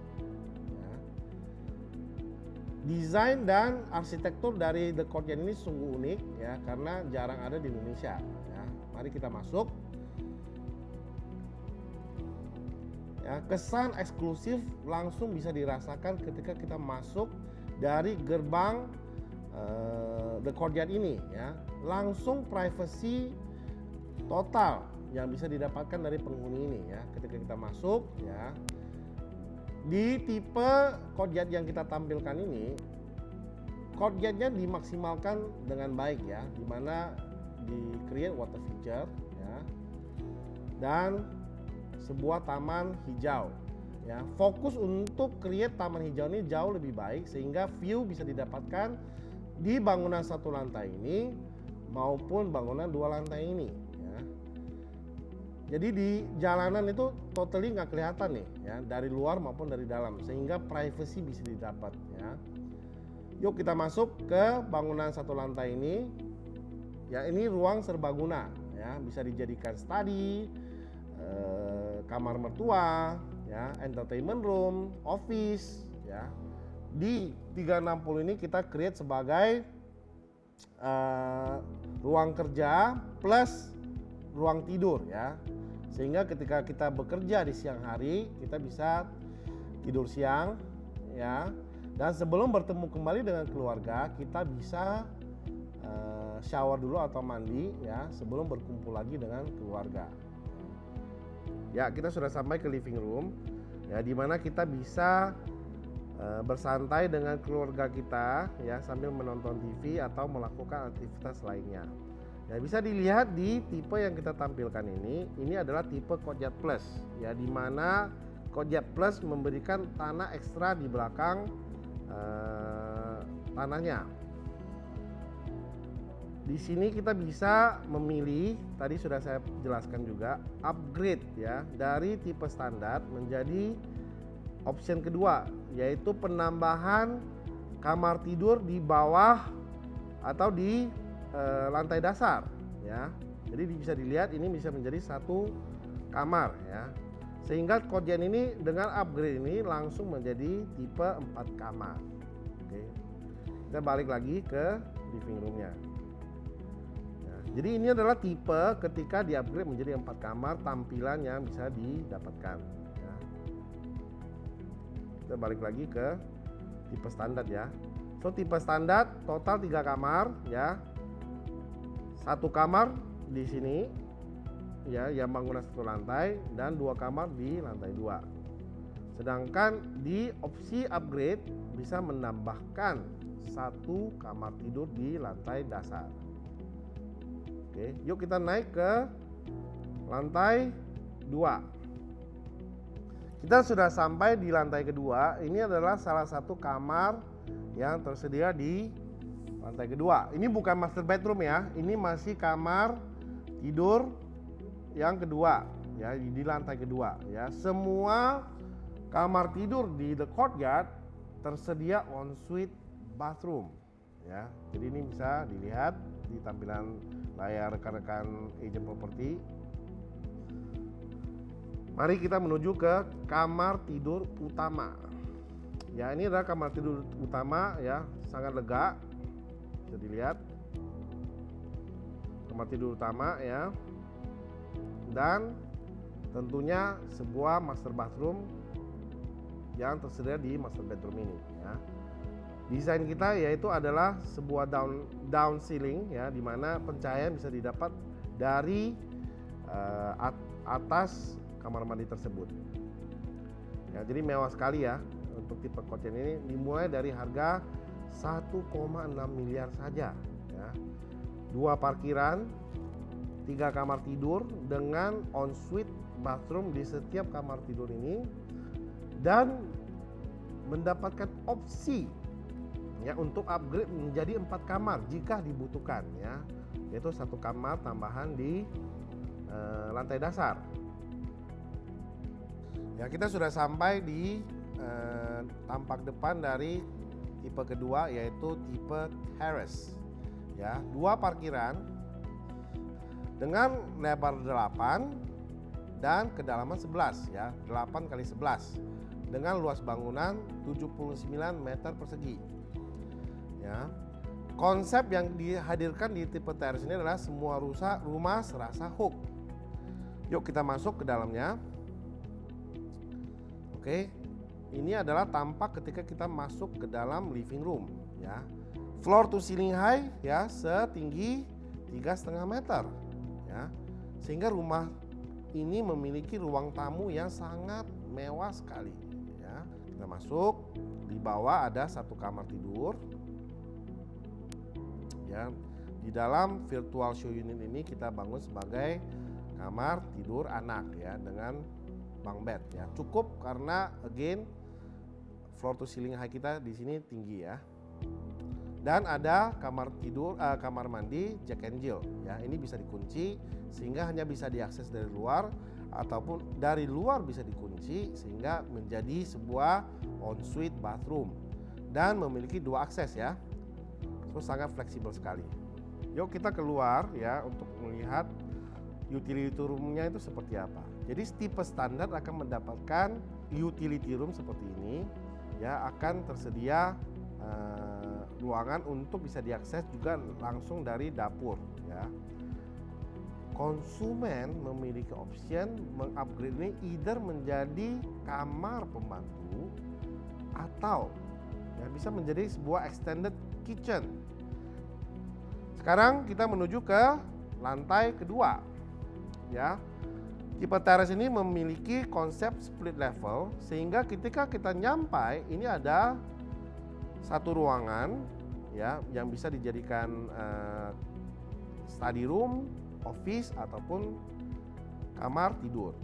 Desain dan arsitektur dari The Courtyard ini sungguh unik ya, karena jarang ada di Indonesia ya. Mari kita masuk. Ya, kesan eksklusif langsung bisa dirasakan ketika kita masuk dari gerbang The Courtyard ini ya. Langsung privacy total yang bisa didapatkan dari penghuni ini ya ketika kita masuk ya. Di tipe Courtyard yang kita tampilkan ini, Courtyardnya dimaksimalkan dengan baik ya, dimana di create water feature ya, dan sebuah taman hijau ya. Fokus untuk create taman hijau ini jauh lebih baik sehingga view bisa didapatkan di bangunan 1 lantai ini maupun bangunan 2 lantai ini. Jadi di jalanan itu totally nggak kelihatan nih ya, dari luar maupun dari dalam, sehingga privacy bisa didapat ya. Yuk kita masuk ke bangunan 1 lantai ini. Ya, ini ruang serbaguna ya, bisa dijadikan study, kamar mertua ya, entertainment room, office ya. Di 360 ini kita create sebagai ruang kerja plus ruang tidur ya, sehingga ketika kita bekerja di siang hari kita bisa tidur siang ya, dan sebelum bertemu kembali dengan keluarga kita bisa shower dulu atau mandi ya sebelum berkumpul lagi dengan keluarga. Ya, kita sudah sampai ke living room ya, dimana kita bisa bersantai dengan keluarga kita ya sambil menonton TV atau melakukan aktivitas lainnya. Ya, bisa dilihat di tipe yang kita tampilkan ini adalah tipe Courtyard Plus ya, di mana Courtyard Plus memberikan tanah ekstra di belakang tanahnya. Di sini kita bisa memilih, tadi sudah saya jelaskan juga, upgrade ya dari tipe standar menjadi option kedua, yaitu penambahan kamar tidur di bawah atau di lantai dasar ya. Jadi bisa dilihat ini bisa menjadi 1 kamar ya, sehingga Courtyard ini dengan upgrade ini langsung menjadi tipe 4 kamar. Oke, kita balik lagi ke living roomnya ya. Jadi ini adalah tipe ketika di upgrade menjadi 4 kamar, tampilan yang bisa didapatkan ya. Kita balik lagi ke tipe standar ya. So tipe standar total 3 kamar ya, 1 kamar di sini ya yang bangunan 1 lantai dan 2 kamar di lantai 2. Sedangkan di opsi upgrade bisa menambahkan 1 kamar tidur di lantai dasar. Oke, yuk kita naik ke lantai 2. Kita sudah sampai di lantai kedua. Ini adalah salah satu kamar yang tersedia di lantai kedua. Ini bukan master bedroom ya, ini masih kamar tidur yang kedua ya, di lantai kedua ya. Semua kamar tidur di The Courtyard tersedia ensuite bathroom ya. Jadi ini bisa dilihat di tampilan layar rekan-rekan agent property. Mari kita menuju ke kamar tidur utama. Ya, ini adalah kamar tidur utama ya, sangat lega. Bisa dilihat kamar tidur utama ya. Dan tentunya sebuah master bathroom yang tersedia di master bedroom ini ya. Desain kita yaitu adalah sebuah down ceiling ya, di mana pencahayaan bisa didapat dari atas kamar mandi tersebut. Ya, jadi mewah sekali ya untuk tipe Kochen ini, dimulai dari harga 1,6 miliar saja ya. 2 parkiran, 3 kamar tidur dengan ensuite bathroom di setiap kamar tidur ini, dan mendapatkan opsi ya untuk upgrade menjadi 4 kamar jika dibutuhkan ya, yaitu 1 kamar tambahan di lantai dasar. Ya, kita sudah sampai di tampak depan dari tipe kedua, yaitu tipe terrace ya. 2 parkiran dengan lebar 8 dan kedalaman 11 ya, 8 kali 11 dengan luas bangunan 79 meter persegi ya. Konsep yang dihadirkan di tipe terrace ini adalah semua rumah serasa hook. Yuk kita masuk ke dalamnya. Oke, ini adalah tampak ketika kita masuk ke dalam living room ya. Floor to ceiling high ya, setinggi 3,5 meter ya. Sehingga rumah ini memiliki ruang tamu yang sangat mewah sekali ya. Kita masuk, di bawah ada 1 kamar tidur ya. Di dalam virtual show unit ini kita bangun sebagai kamar tidur anak ya, dengan bunk bed ya. Cukup karena again floor to ceiling high kita di sini tinggi ya. Dan ada kamar tidur, kamar mandi Jack and Jill ya. Ini bisa dikunci sehingga hanya bisa diakses dari luar, ataupun dari luar bisa dikunci sehingga menjadi sebuah ensuite bathroom dan memiliki 2 akses ya. Terus sangat fleksibel sekali. Yuk kita keluar ya untuk melihat utility room-nya itu seperti apa. Jadi tipe standar akan mendapatkan utility room seperti ini ya, akan tersedia ruangan untuk bisa diakses juga langsung dari dapur ya. Konsumen memiliki option mengupgrade ini either menjadi kamar pembantu atau ya bisa menjadi sebuah extended kitchen. Sekarang kita menuju ke lantai kedua ya. Tipe terrace ini memiliki konsep split level sehingga ketika kita nyampai ini ada 1 ruangan ya yang bisa dijadikan study room, office ataupun kamar tidur.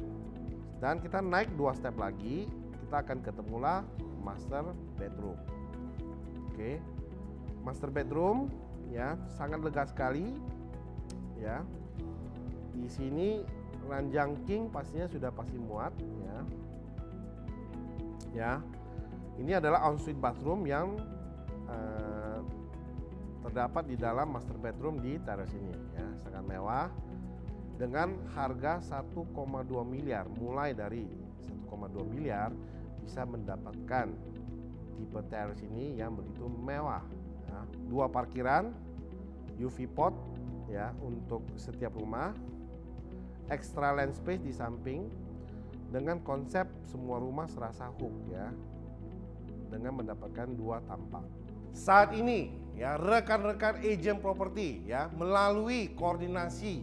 Dan kita naik 2 step lagi, kita akan ketemulah master bedroom. Oke. Master bedroom ya, sangat lega sekali ya. Di sini ranjang king pastinya sudah pasti muat ya. Ya. Ini adalah ensuite bathroom yang terdapat di dalam master bedroom di terrace ini ya, sangat mewah dengan harga 1,2 miliar. Mulai dari 1,2 miliar bisa mendapatkan tipe terrace ini yang begitu mewah ya. 2 parkiran, UV pot ya untuk setiap rumah, extra land space di samping dengan konsep semua rumah serasa hook ya, dengan mendapatkan 2 tampak. Saat ini ya rekan-rekan agent properti ya melalui koordinasi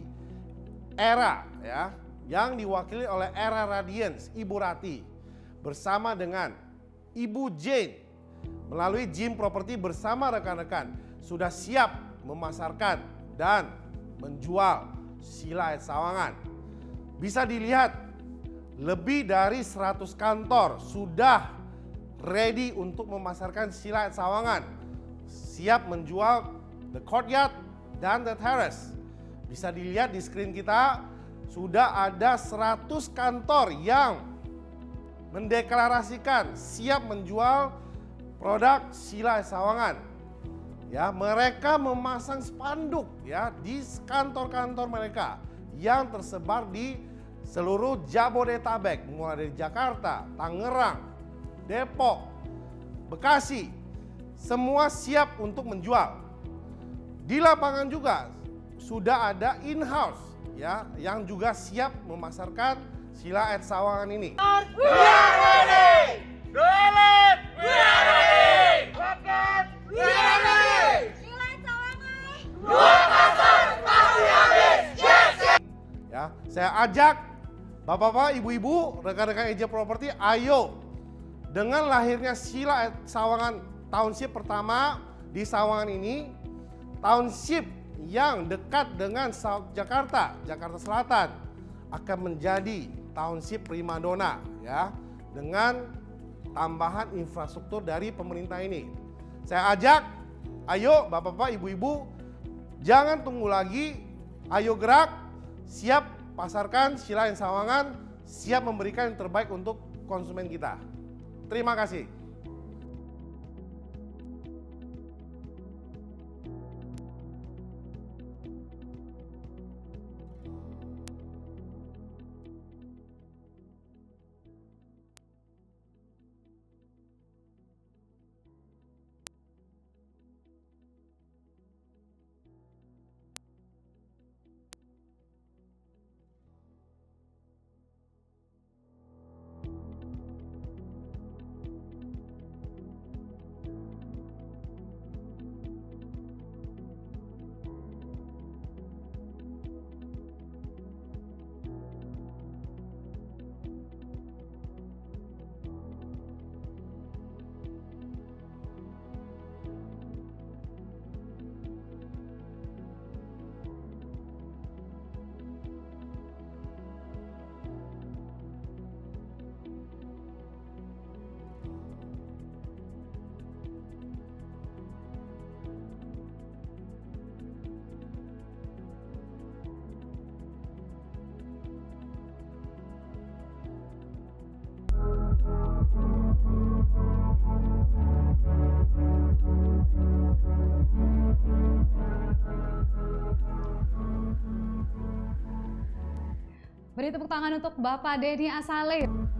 Era ya yang diwakili oleh Era Radiance Ibu Rati bersama dengan Ibu Jane melalui Jim Property bersama rekan-rekan sudah siap memasarkan dan menjual Sheila at Sawangan. Bisa dilihat lebih dari 100 kantor sudah ready untuk memasarkan Sheila at Sawangan. Siap menjual the courtyard dan the terrace. Bisa dilihat di screen kita sudah ada 100 kantor yang mendeklarasikan siap menjual produk Sheila at Sawangan. Ya, mereka memasang spanduk ya di kantor-kantor mereka yang tersebar di seluruh Jabodetabek, mulai dari Jakarta, Tangerang, Depok, Bekasi, semua siap untuk menjual. Di lapangan juga sudah ada in-house ya yang juga siap memasarkan Sheila at Sawangan ini. We are ready! Duelit! We are ready! Rocket! We are ready! Sheila at Sawangan! Dua pasar pasti habis! Yes! Ya, saya ajak Bapak-bapak, ibu-ibu, rekan-rekan agent properti, ayo dengan lahirnya Sheila at Sawangan Township pertama di Sawangan ini, township yang dekat dengan Jakarta Selatan akan menjadi township primadona ya dengan tambahan infrastruktur dari pemerintah ini. Saya ajak, ayo Bapak-bapak, ibu-ibu, jangan tunggu lagi, ayo gerak, siap pasarkan Sheila at Sawangan, siap memberikan yang terbaik untuk konsumen kita. Terima kasih. Beri tepuk tangan untuk Bapak Denny Asalim.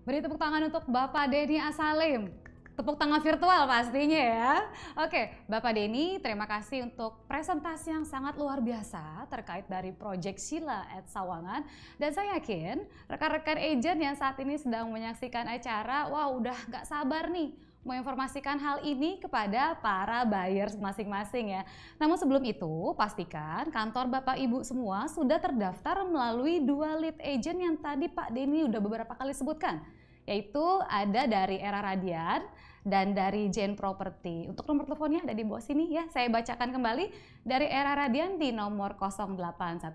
Beri tepuk tangan untuk Bapak Denny Asalim. Tepuk tangan virtual pastinya ya. Oke, Bapak Denny, terima kasih untuk presentasi yang sangat luar biasa terkait dari Project Sheila at Sawangan. Dan saya yakin rekan-rekan agent yang saat ini sedang menyaksikan acara, wah udah gak sabar nih menginformasikan hal ini kepada para buyers masing-masing ya. Namun sebelum itu, pastikan kantor Bapak Ibu semua sudah terdaftar melalui 2 lead agent yang tadi Pak Denny udah beberapa kali sebutkan. Yaitu ada dari Era Radian dan dari Gen Property. Untuk nomor teleponnya ada di bawah sini ya. Saya bacakan kembali dari Era Radian di nomor 0816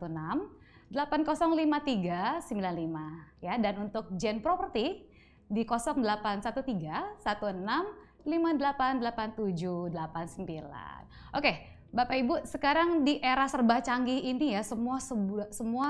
805395 ya. Dan untuk Gen Property di 0813 16 588789. Oke, Bapak Ibu, sekarang di era serba canggih ini ya, semua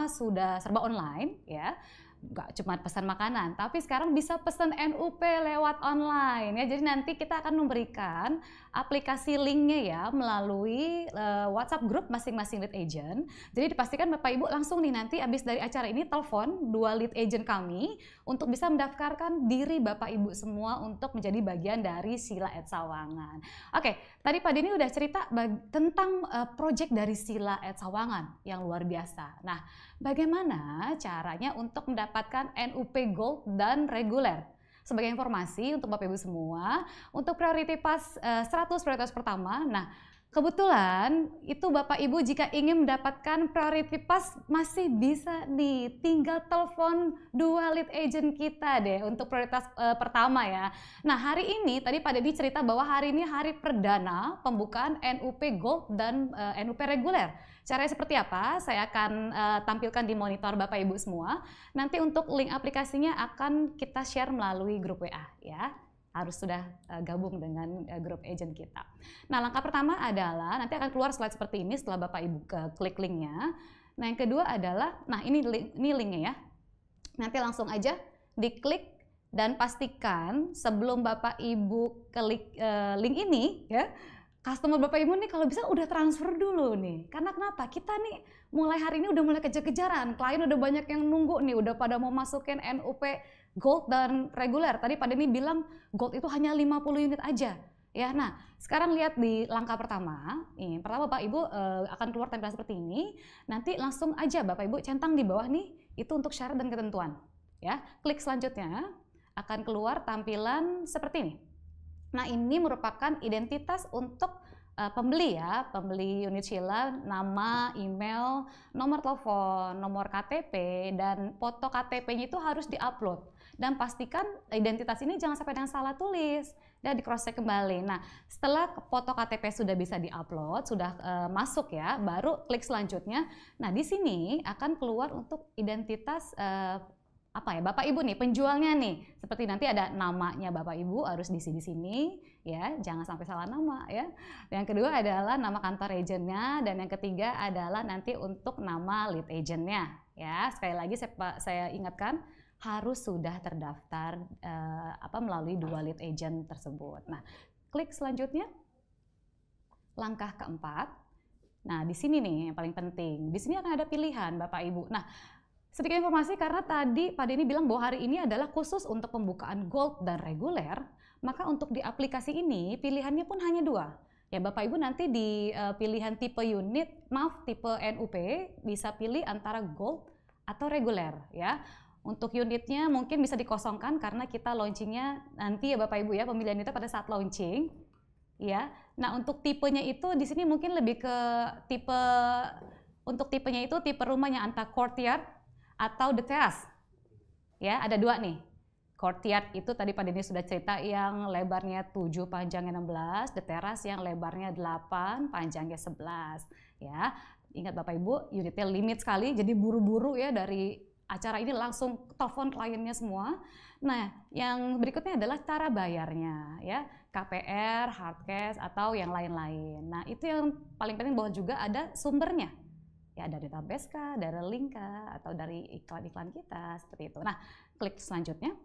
sudah serba online ya. Nggak cuma pesan makanan, tapi sekarang bisa pesan NUP lewat online ya. Jadi nanti kita akan memberikan aplikasi linknya ya melalui WhatsApp grup masing-masing lead agent. Jadi dipastikan Bapak Ibu langsung nih nanti habis dari acara ini telepon 2 lead agent kami untuk bisa mendaftarkan diri Bapak Ibu semua untuk menjadi bagian dari Sheila at Sawangan. Oke, tadi Pak Denny udah cerita tentang project dari Sheila at Sawangan yang luar biasa. Nah, bagaimana caranya untuk mendapatkan NUP Gold dan reguler? Sebagai informasi untuk Bapak Ibu semua, untuk priority pass 100 prioritas pertama, nah kebetulan itu Bapak Ibu jika ingin mendapatkan priority pass masih bisa nih, tinggal telepon 2 lead agent kita deh untuk prioritas pertama ya. Nah hari ini tadi Pak Denny cerita bahwa hari ini hari perdana pembukaan NUP Gold dan NUP reguler. Caranya seperti apa? Saya akan tampilkan di monitor Bapak Ibu semua. Nanti untuk link aplikasinya akan kita share melalui grup WA ya. Harus sudah gabung dengan grup agent kita. Nah langkah pertama adalah nanti akan keluar slide seperti ini setelah Bapak Ibu klik linknya. Nah yang kedua adalah, nah ini linknya ya. Nanti langsung aja diklik dan pastikan sebelum Bapak Ibu klik link ini ya. Customer Bapak Ibu nih kalau bisa udah transfer dulu nih. Karena kenapa? Kita nih mulai hari ini udah mulai kejar-kejaran. Klien udah banyak yang nunggu nih, udah pada mau masukin NUP Gold dan reguler. Tadi Pak Denny bilang Gold itu hanya 50 unit aja. Ya, nah sekarang lihat di langkah pertama. Ini pertama Bapak Ibu akan keluar tampilan seperti ini. Nanti langsung aja Bapak Ibu centang di bawah nih, itu untuk syarat dan ketentuan. Ya, klik selanjutnya akan keluar tampilan seperti ini. Nah, ini merupakan identitas untuk pembeli ya, pembeli unit Sheila, nama, email, nomor telepon, nomor KTP, dan foto KTP-nya itu harus diupload. Dan pastikan identitas ini jangan sampai dengan salah tulis dan di cross check kembali. Nah, setelah foto KTP sudah bisa diupload, sudah masuk ya, baru klik selanjutnya. Nah, di sini akan keluar untuk identitas apa ya, Bapak Ibu nih, penjualnya nih. Seperti nanti ada namanya Bapak Ibu harus diisi di sini ya, jangan sampai salah nama ya. Yang kedua adalah nama kantor agentnya, dan yang ketiga adalah nanti untuk nama lead agentnya ya. Sekali lagi saya ingatkan, harus sudah terdaftar melalui 2 lead agent tersebut. Nah, klik selanjutnya. Langkah keempat. Nah, di sini nih yang paling penting. Di sini akan ada pilihan Bapak Ibu. Nah, sedikit informasi karena tadi Pak Denny bilang bahwa hari ini adalah khusus untuk pembukaan gold dan reguler, maka untuk di aplikasi ini pilihannya pun hanya 2. Ya Bapak Ibu nanti di pilihan tipe unit, tipe NUP bisa pilih antara gold atau reguler ya. Untuk unitnya mungkin bisa dikosongkan karena kita launchingnya nanti ya Bapak Ibu ya, pemilihan itu pada saat launching ya. Nah, untuk tipenya itu di sini mungkin lebih ke untuk tipenya itu tipe rumahnya antara courtyard atau the terrace. Ya, ada 2 nih. Courtyard itu tadi Pak Denny sudah cerita yang lebarnya 7, panjangnya 16, the terrace yang lebarnya 8, panjangnya 11. Ya, ingat Bapak Ibu, unitnya limit sekali, jadi buru-buru ya dari acara ini langsung telepon kliennya semua. Nah, yang berikutnya adalah cara bayarnya ya, KPR, hard cash atau yang lain-lain. Nah, itu yang paling penting bahwa juga ada sumbernya. Ya, dari database kah, dari link kah, atau dari iklan-iklan kita, seperti itu. Nah, klik selanjutnya.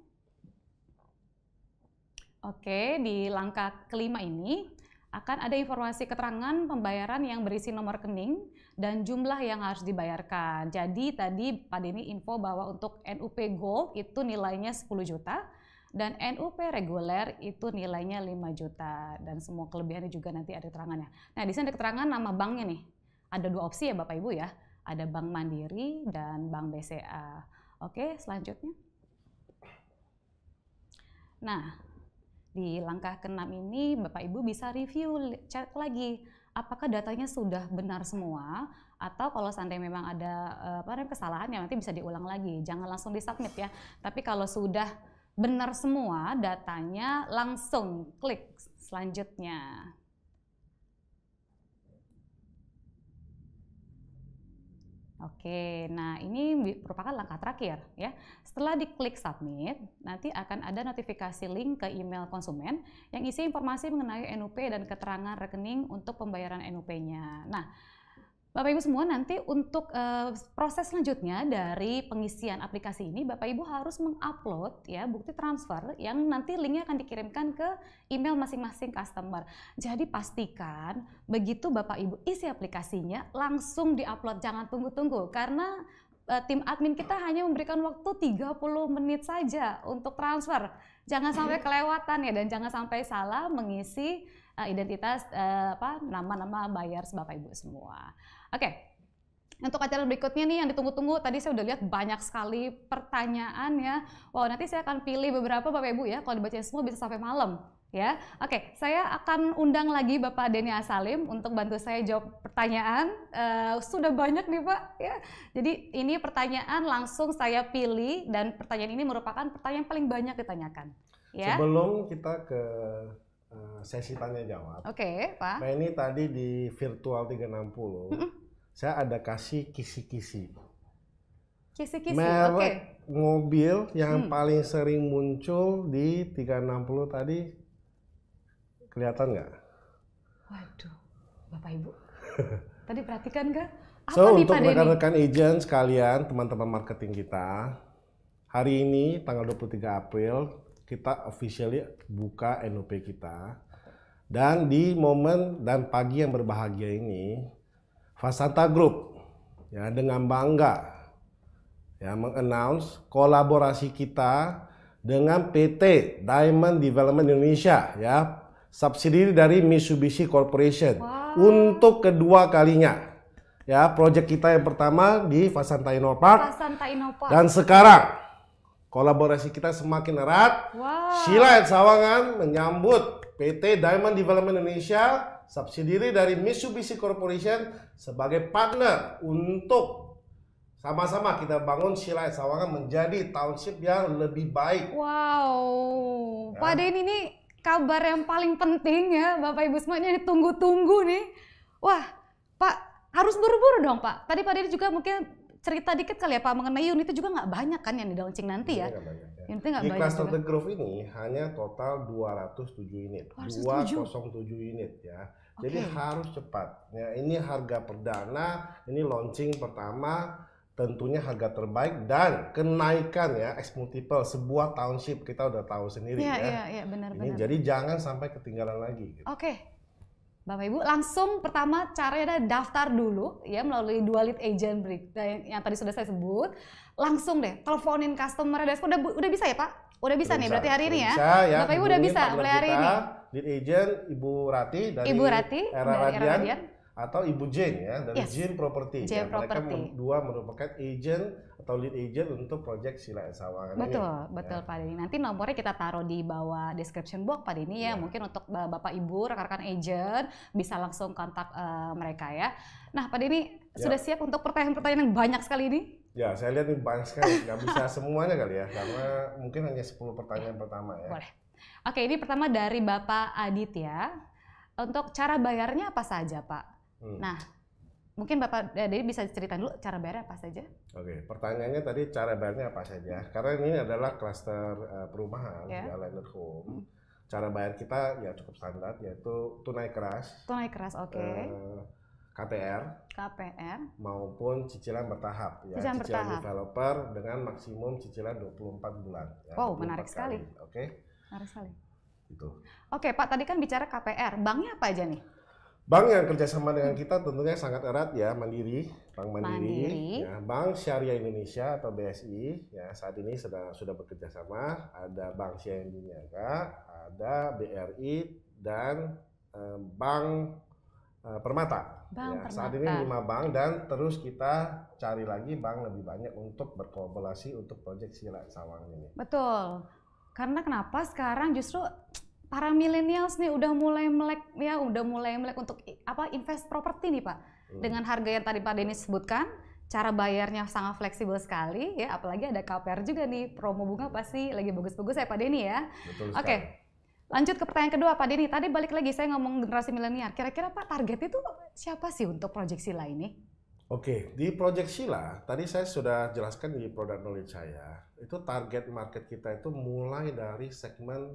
Oke, di langkah kelima ini akan ada informasi keterangan pembayaran yang berisi nomor rekening dan jumlah yang harus dibayarkan. Jadi tadi Pak Denny info bahwa untuk NUP Gold itu nilainya 10 juta dan NUP reguler itu nilainya 5 juta, dan semua kelebihannya juga nanti ada keterangannya. Nah, di sini ada keterangan nama banknya nih. Ada 2 opsi ya Bapak Ibu ya, ada Bank Mandiri dan Bank BCA. Oke, selanjutnya. Nah, di langkah ke-6 ini Bapak Ibu bisa review, cek lagi apakah datanya sudah benar semua, atau kalau seandainya memang ada kesalahan ya nanti bisa diulang lagi. Jangan langsung di-submit ya. Tapi kalau sudah benar semua datanya, langsung klik selanjutnya. Oke, nah ini merupakan langkah terakhir ya. Setelah diklik submit, nanti akan ada notifikasi link ke email konsumen yang isi informasi mengenai NUP dan keterangan rekening untuk pembayaran NUP-nya. Nah, Bapak Ibu semua, nanti untuk proses selanjutnya dari pengisian aplikasi ini, Bapak Ibu harus mengupload ya bukti transfer yang nanti linknya akan dikirimkan ke email masing-masing customer. Jadi pastikan begitu Bapak Ibu isi aplikasinya langsung diupload, jangan tunggu-tunggu karena tim admin kita hanya memberikan waktu 30 menit saja untuk transfer. Jangan sampai kelewatan ya, dan jangan sampai salah mengisi identitas nama-nama buyer Bapak Ibu semua. Oke, untuk acara berikutnya nih yang ditunggu-tunggu, tadi saya udah lihat banyak sekali pertanyaan ya. Wow, nanti saya akan pilih beberapa Bapak Ibu ya, kalau dibacain semua bisa sampai malam ya. Oke, saya akan undang lagi Bapak Denny Asalim untuk bantu saya jawab pertanyaan. Sudah banyak nih Pak ya. Jadi ini pertanyaan langsung saya pilih, dan pertanyaan ini merupakan pertanyaan paling banyak ditanyakan. Ya. Sebelum kita ke sesi tanya jawab. Oke, Pak. Nah, ini tadi di virtual 360, saya ada kasih kisi-kisi. Kisi-kisi, merek mobil yang paling sering muncul di 360 tadi, kelihatan nggak? Waduh, Bapak Ibu. Tadi perhatikan nggak? So, untuk rekan-rekan agent sekalian, teman-teman marketing kita, hari ini tanggal 23 April, kita officially buka NUP kita, dan di momen dan pagi yang berbahagia ini, Fasanta Group ya dengan bangga ya mengannounce kolaborasi kita dengan PT Diamond Development Indonesia ya, subsidi dari Mitsubishi Corporation untuk kedua kalinya. Ya, proyek kita yang pertama di Fasanta Innova Park. Dan sekarang kolaborasi kita semakin erat. Sheila and Sawangan menyambut PT Diamond Development Indonesia, subsidiary dari Mitsubishi Corporation sebagai partner untuk sama-sama kita bangun Sheila and Sawangan menjadi township yang lebih baik. Wow, ya. Pak Denny ini kabar yang paling penting ya, Bapak Ibu semuanya ditunggu-tunggu nih. Wah, Pak harus buru-buru dong Pak. Tadi Pak Denny juga mungkin cerita dikit kali ya Pak mengenai unit itu juga nggak banyak kan yang di launching nanti ya? Unitnya nggak di banyak. Di Cluster The Grove ini hanya total 207 unit, 207 unit ya. Jadi harus cepat. Ya, ini harga perdana, ini launching pertama. Tentunya harga terbaik dan kenaikan ya X multiple sebuah township kita udah tahu sendiri ya. Iya, benar. Jadi jangan sampai ketinggalan lagi. Gitu. Oke, Bapak Ibu langsung pertama caranya ada daftar dulu ya melalui 2 lead agent break yang tadi sudah saya sebut. Langsung deh teleponin customer desk. Udah bisa ya Pak? Udah bisa nih berarti hari ini ya. Ya. Bapak Ibu udah bisa mulai hari ini. Lead agent Ibu Rati dari Era Radian. Atau Ibu Jane ya dari Jane Property. Jane Mereka Property. dua merupakan agent atau lead agent untuk proyek Sheila and Sawangan ini. Betul Pak Denny. Nanti nomornya kita taruh di bawah description box Pak Denny ya. Mungkin untuk Bapak Ibu rekan-rekan agent bisa langsung kontak mereka ya. Nah Pak Denny sudah siap untuk pertanyaan-pertanyaan yang banyak sekali ini? Ya, saya lihat ini banyak sekali. Nggak bisa semuanya kali ya, karena mungkin hanya 10 pertanyaan pertama ya. Boleh. Oke, ini pertama dari Bapak Aditya. Untuk cara bayarnya apa saja Pak? Nah, mungkin Bapak Denny bisa ceritain dulu cara bayarnya apa saja? Oke, pertanyaannya tadi cara bayarnya apa saja? Karena ini adalah klaster perumahan, ya landed home. Cara bayar kita ya cukup standar, yaitu tunai keras. Tunai keras, KPR maupun cicilan bertahap ya. Cicilan developer dengan maksimum cicilan 24 bulan. Ya, wow, menarik sekali. Oke. Menarik sekali. Gitu. Oke, Pak, tadi kan bicara KPR. Banknya apa aja nih? Bank yang kerjasama dengan kita tentunya sangat erat ya, Mandiri, Bank Mandiri. Ya, Bank Syariah Indonesia atau BSI ya saat ini sudah bekerja sama. Ada Bank Syariah Niaga, ada BRI dan Bank Permata. Permata. Saat ini 5 bank dan terus kita cari lagi bank lebih banyak untuk berkolaborasi untuk proyek Sheila Sawangan ini. Betul. Karena kenapa sekarang justru para millennials nih udah mulai melek untuk invest properti nih Pak. Dengan harga yang tadi Pak Denny sebutkan, cara bayarnya sangat fleksibel sekali ya, apalagi ada KPR juga nih, promo bunga pasti lagi bagus-bagus ya Pak Denny ya. Betul sekali. Oke. Lanjut ke pertanyaan kedua Pak Denny. Tadi balik lagi saya ngomong generasi milenial. Kira-kira Pak target itu siapa sih untuk proyek Sheila ini? Oke, di proyek Sheila tadi saya sudah jelaskan di product knowledge saya. Itu target market kita itu mulai dari segmen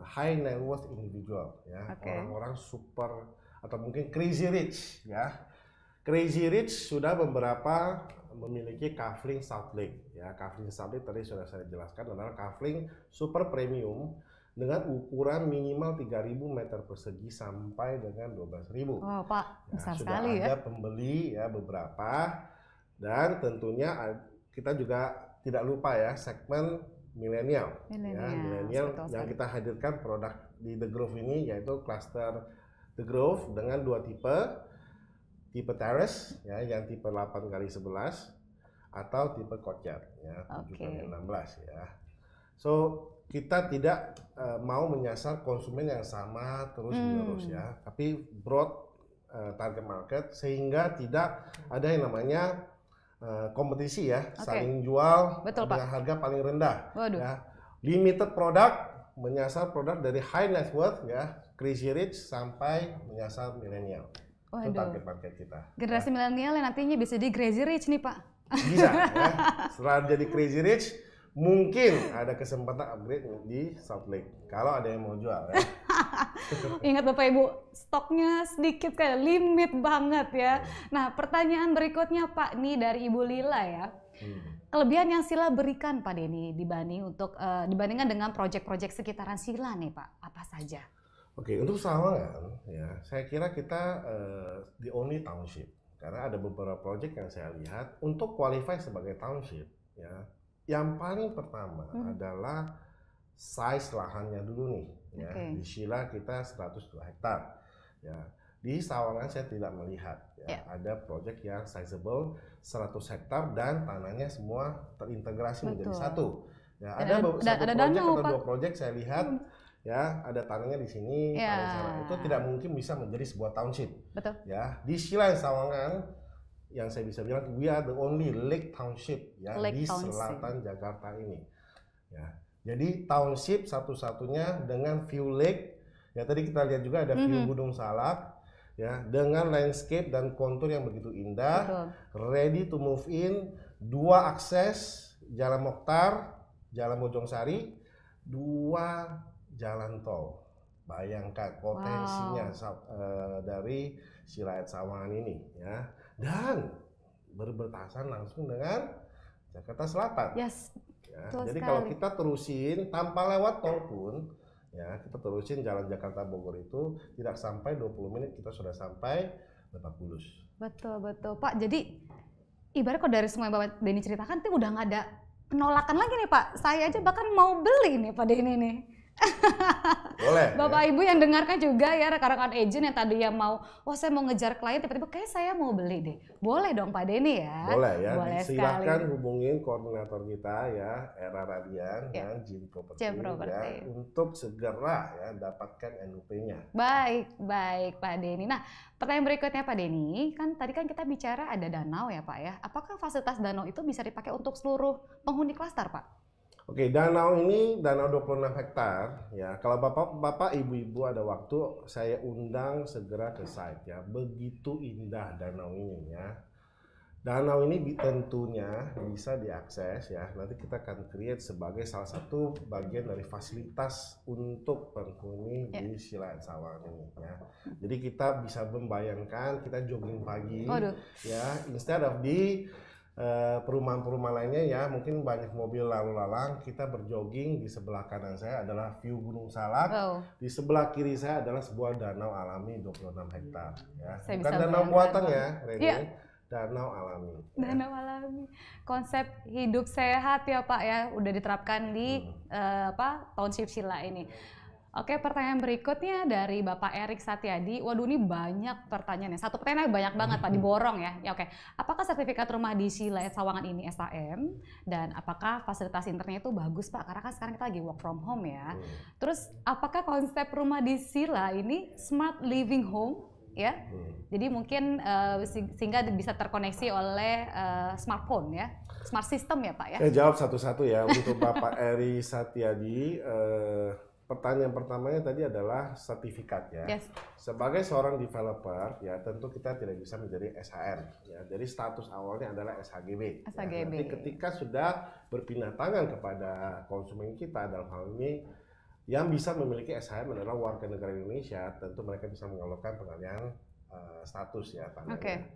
high net worth individual ya, orang-orang super atau mungkin crazy rich ya. Crazy rich sudah beberapa memiliki kafling South Lake ya. Kafling South Lake tadi sudah saya jelaskan adalah kafling super premium dengan ukuran minimal 3.000 meter persegi sampai dengan 12.000. Oh Pak, besar sudah sekali ya. Ada pembeli ya beberapa dan tentunya kita juga tidak lupa ya segmen milenial yang kita hadirkan produk di The Grove ini yaitu cluster The Grove dengan 2 tipe terrace ya, yang tipe 8x11 atau tipe courtyard ya 7x16 ya. So kita tidak mau menyasar konsumen yang sama terus menerus ya, tapi broad target market sehingga tidak ada yang namanya kompetisi ya, saling jual dengan harga paling rendah. Ya. Limited product menyasar produk dari high net worth ya, crazy rich sampai menyasar milenial. Itu target market kita. Generasi milenial yang nantinya bisa di crazy rich nih Pak. Bisa ya. Setelah jadi crazy rich, mungkin ada kesempatan upgrade di South Lake kalau ada yang mau jual ya. Ingat Bapak Ibu, stoknya sedikit kayak limit banget ya. Nah, pertanyaan berikutnya Pak, nih dari Ibu Lila ya. Kelebihan yang Sheila berikan Pak Denny dibandingkan dengan proyek-proyek sekitaran Sheila nih Pak, apa saja? Oke, untuk Sawangan ya, saya kira kita the only township karena ada beberapa proyek yang saya lihat untuk qualify sebagai township ya. Yang paling pertama adalah size lahannya dulu nih ya. Di Sheila kita 102 hektar ya. Di Sawangan saya tidak melihat ya. Ada proyek yang sizable 100 hektar dan tanahnya semua terintegrasi menjadi satu. Ya, ada satu proyek atau dua proyek saya lihat ya, ada tanahnya di sini, tanah di sana. Itu tidak mungkin bisa menjadi sebuah township. Betul. Ya, di Sheila Sawangan yang saya bisa bilang we are the only lake township ya di selatan Jakarta ini. Ya. Jadi township satu-satunya dengan view lake. Ya, tadi kita lihat juga ada view Gunung Salak. Ya, dengan landscape dan kontur yang begitu indah, ready to move in, 2 akses, Jalan Mokhtar, Jalan Bojongsari, 2 jalan tol. Bayangkan potensinya dari Sheila Sawangan ini ya, dan berbatasan langsung dengan Jakarta Selatan. Ya, jadi kalau kita terusin tanpa lewat tol pun, ya, kita terusin jalan Jakarta Bogor itu tidak sampai 20 menit kita sudah sampai Lebak Bulus. Betul Pak. Jadi ibarat kalau dari semua yang Bapak Denny ceritakan itu udah nggak ada penolakan lagi nih Pak. Saya aja bahkan mau beli nih Pak Denny nih. Boleh. Bapak Ibu yang dengarkan juga ya, rekan-rekan agent yang tadi yang mau, saya mau ngejar klien, tiba-tiba kayak saya mau beli deh. Boleh dong Pak Denny ya? Boleh ya. Boleh silahkan hubungin koordinator kita ya, Era Radian dan Jim Property ya, untuk segera ya dapatkan NUP-nya. Baik Pak Denny. Nah, pertanyaan berikutnya Pak Denny, kan tadi kan kita bicara ada danau ya Pak ya. Apakah fasilitas danau itu bisa dipakai untuk seluruh penghuni klaster Pak? Oke, danau ini danau 26 hektar ya. Kalau Bapak Ibu ada waktu, saya undang segera ke site ya. Begitu indah danau ini ya. Danau ini tentunya bisa diakses ya. Nanti kita akan create sebagai salah satu bagian dari fasilitas untuk penghuni di Sheila Sawangan ini ya. Jadi kita bisa membayangkan kita jogging pagi ya, instead of di perumahan-perumahan lainnya ya, mungkin banyak mobil lalu lalang, kita berjogging. Di sebelah kanan saya adalah view Gunung Salak, di sebelah kiri saya adalah sebuah danau alami 26 hektar ya. Bukan danau buatan ya, Reni, danau alami. Danau alami. Konsep hidup sehat ya Pak ya, udah diterapkan di township Sheila ini. Oke, pertanyaan berikutnya dari Bapak Erik Satyadi. Waduh, ini banyak pertanyaannya. Satu pertanyaan banyak banget Pak, diborong ya. Ya oke. Apakah sertifikat rumah di Sheila Sawangan ini SHM? Dan apakah fasilitas internet itu bagus Pak? Karena kan sekarang kita lagi work from home ya. Terus apakah konsep rumah di Sheila ini smart living home? Ya, jadi mungkin sehingga bisa terkoneksi oleh smartphone ya, smart system ya Pak ya. Saya jawab satu-satu ya untuk Bapak Erik Satyadi. Pertanyaan pertamanya tadi adalah sertifikat ya. Sebagai seorang developer ya, tentu kita tidak bisa menjadi SHM ya. Jadi status awalnya adalah SHGB. Ya. Nanti ketika sudah berpindah tangan kepada konsumen kita, dalam hal ini yang bisa memiliki SHM adalah warga negara Indonesia, tentu mereka bisa mengeluarkan pengalihan status ya tanahnya.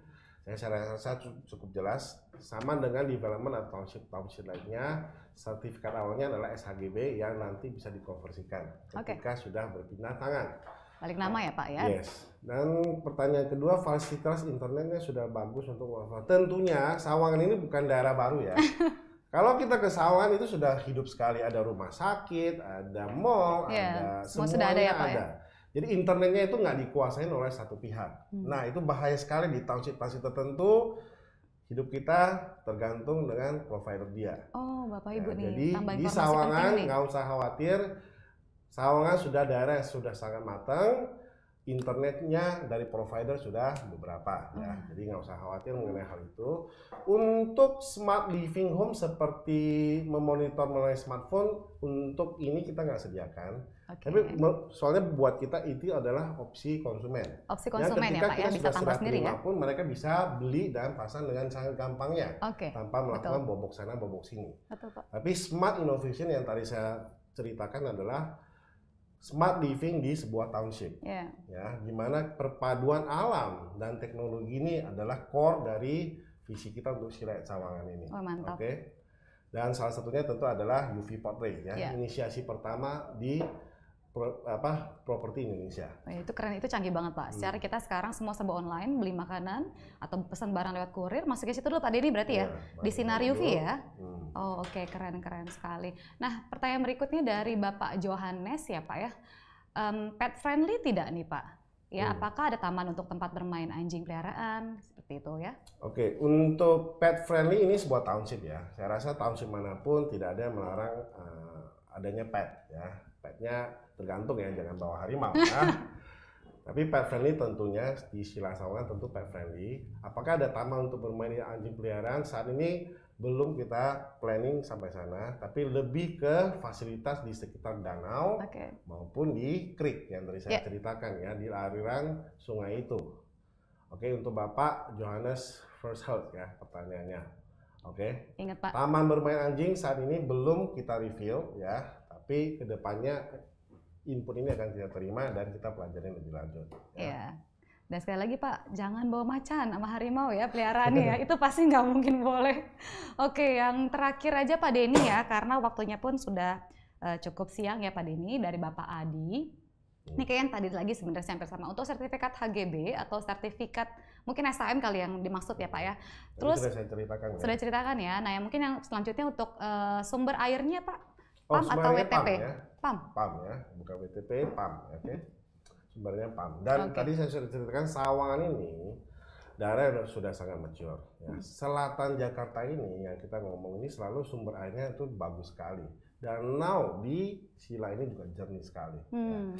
Saya rasa cukup jelas, sama dengan development atau township lainnya, sertifikat awalnya adalah SHGB yang nanti bisa dikonversikan ketika sudah berpindah tangan. Balik nama ya Pak ya? Yes. Dan pertanyaan kedua, fasilitas internetnya sudah bagus untuk tentunya Sawangan ini bukan daerah baru ya. Kalau kita ke Sawangan itu sudah hidup sekali, ada rumah sakit, ada mall, ada semuanya sudah ada ya Pak ya? Jadi internetnya itu nggak dikuasain oleh satu pihak. Nah itu bahaya sekali di township-township tertentu. Hidup kita tergantung dengan provider dia. Oh Bapak Ibu nih. Jadi di Sawangan nggak usah khawatir. Sawangan sudah daerah yang sudah sangat matang. Internetnya dari provider sudah beberapa ya, jadi nggak usah khawatir mengenai hal itu. Untuk smart living home seperti memonitor melalui smartphone, untuk ini kita nggak sediakan. Tapi soalnya buat kita itu adalah opsi konsumen. Opsi konsumen ya Pak ya, bisa tambah sendiri ya. Pun mereka bisa beli dan pasang dengan sangat gampangnya, tanpa melakukan bobok sana bobok sini. Tapi smart innovation yang tadi saya ceritakan adalah smart living di sebuah township, ya, dimana perpaduan alam dan teknologi ini adalah core dari visi kita untuk Sheila Sawangan ini. Dan salah satunya tentu adalah UV Portrait, ya, inisiasi pertama di properti Indonesia. Oh, itu keren, itu canggih banget Pak. Secara kita sekarang semua serba online, beli makanan atau pesan barang lewat kurir, masuk ke situ dulu Pak Denny berarti ya? Di Sinar UV ya? Oh oke, keren sekali. Nah pertanyaan berikutnya dari Bapak Johannes ya Pak ya. Pet friendly tidak nih Pak? Ya, apakah ada taman untuk tempat bermain anjing peliharaan seperti itu ya? Oke, untuk pet friendly ini sebuah township ya. Saya rasa township manapun tidak ada yang melarang adanya pet ya. Petnya tergantung ya, jangan bawa harimau ya. Tapi pet friendly tentunya di Sheila Sawangan tentu pet friendly. Apakah ada taman untuk bermain anjing peliharaan? Saat ini belum kita planning sampai sana, tapi lebih ke fasilitas di sekitar danau maupun di creek yang tadi saya ceritakan ya, di aliran sungai itu. Oke, untuk Bapak Johannes First Health ya pertanyaannya. Oke. Ingat Pak. Taman bermain anjing saat ini belum kita reveal ya, tapi kedepannya input ini akan kita terima dan kita pelajari lebih lanjut. Ya. Dan sekali lagi Pak, jangan bawa macan sama harimau ya peliharaannya ya, itu pasti nggak mungkin boleh. Oke, yang terakhir aja Pak Denny ya, karena waktunya pun sudah cukup siang ya Pak Denny, dari Bapak Adi. Ini kayaknya tadi lagi sebenarnya hampir sama, untuk sertifikat HGB atau sertifikat mungkin SHM kali yang dimaksud ya Pak ya. Terus sudah saya ceritakan ya. Sudah ceritakan ya, nah yang mungkin yang selanjutnya untuk sumber airnya Pak, PAM atau WTP? PAM ya. PAM ya, bukan WTP, PAM, oke. Sumbernya PAM. Dan tadi saya sudah ceritakan Sawangan ini daerah yang sudah sangat mature. Ya. Selatan Jakarta ini yang kita ngomong ini selalu sumber airnya itu bagus sekali. Danau di Sheila ini juga jernih sekali. Ya.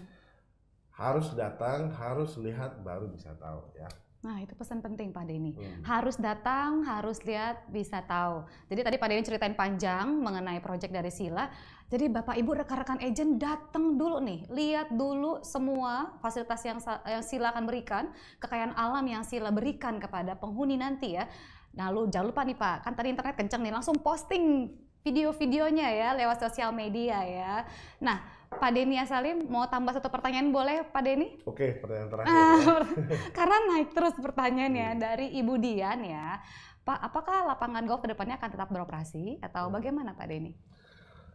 Harus datang, harus lihat, baru bisa tahu ya. Nah itu pesan penting Pak Denny. Harus datang, harus lihat, bisa tahu. Jadi tadi Pak Denny ceritain panjang mengenai proyek dari Sheila. Jadi Bapak Ibu rekan-rekan agent datang dulu nih, lihat dulu semua fasilitas yang Sheila akan berikan, kekayaan alam yang Sheila berikan kepada penghuni nanti ya. Nah lalu jangan lupa nih Pak, kan tadi internet kenceng nih, langsung posting video-videonya ya lewat sosial media ya. Nah Pak Denny Salim mau tambah satu pertanyaan boleh Pak Denny? Oke, pertanyaan terakhir ya. Karena naik terus pertanyaannya dari Ibu Dian ya. Pak, apakah lapangan golf kedepannya akan tetap beroperasi atau bagaimana Pak Denny?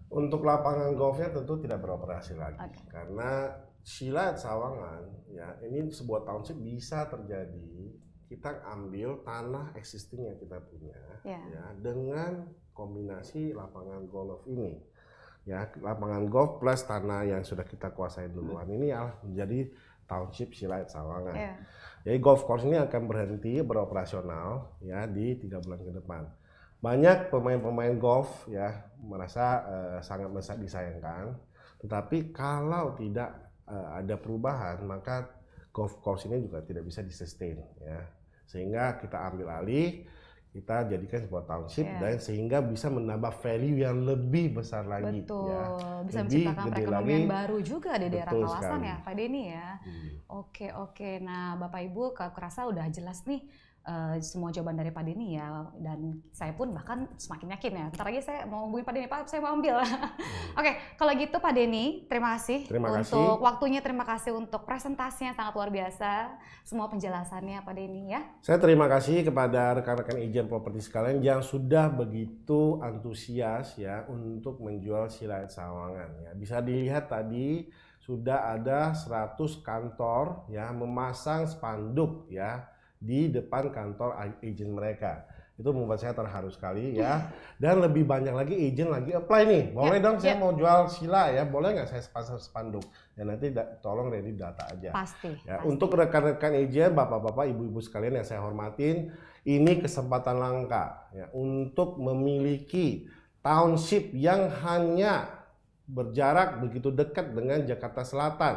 Untuk lapangan golfnya tentu tidak beroperasi lagi. Karena Sheila Sawangan ya, ini sebuah township bisa terjadi kita ambil tanah existing yang kita punya ya dengan kombinasi lapangan golf ini. Ya, lapangan golf plus tanah yang sudah kita kuasai duluan ini menjadi township Sheila Sawangan. Jadi golf course ini akan berhenti beroperasional ya di 3 bulan ke depan. Banyak pemain-pemain golf ya merasa sangat disayangkan, tetapi kalau tidak ada perubahan maka golf course ini juga tidak bisa disustain ya. Sehingga kita ambil alih, kita jadikan sebuah township dan sehingga bisa menambah value yang lebih besar lagi. Betul, ya. bisa menciptakan perekonomian baru juga di daerah kawasan ya Pak Denny ya. Oke. Nah Bapak Ibu kalau kerasa udah jelas nih semua jawaban dari Pak Denny ya, dan saya pun bahkan semakin yakin ya. Ntar lagi saya mau hubungin Pak Denny, Pak saya mau ambil. Oke, kalau gitu Pak Denny, terima kasih untuk waktunya, terima kasih untuk presentasinya sangat luar biasa, semua penjelasannya Pak Denny ya. Saya terima kasih kepada rekan-rekan agent properti sekalian yang sudah begitu antusias ya untuk menjual Sheila Sawangan ya. Bisa dilihat tadi sudah ada 100 kantor ya memasang spanduk ya di depan kantor agent mereka. Itu membuat saya terharu sekali ya. Dan lebih banyak lagi agent lagi apply nih. Boleh dong saya mau jual Sheila ya. Boleh nggak saya pasang spanduk? Ya nanti tolong ready data aja. Pasti. Ya, untuk rekan-rekan agent, bapak-bapak, ibu-ibu sekalian yang saya hormatin, ini kesempatan langka ya untuk memiliki township yang hanya berjarak begitu dekat dengan Jakarta Selatan.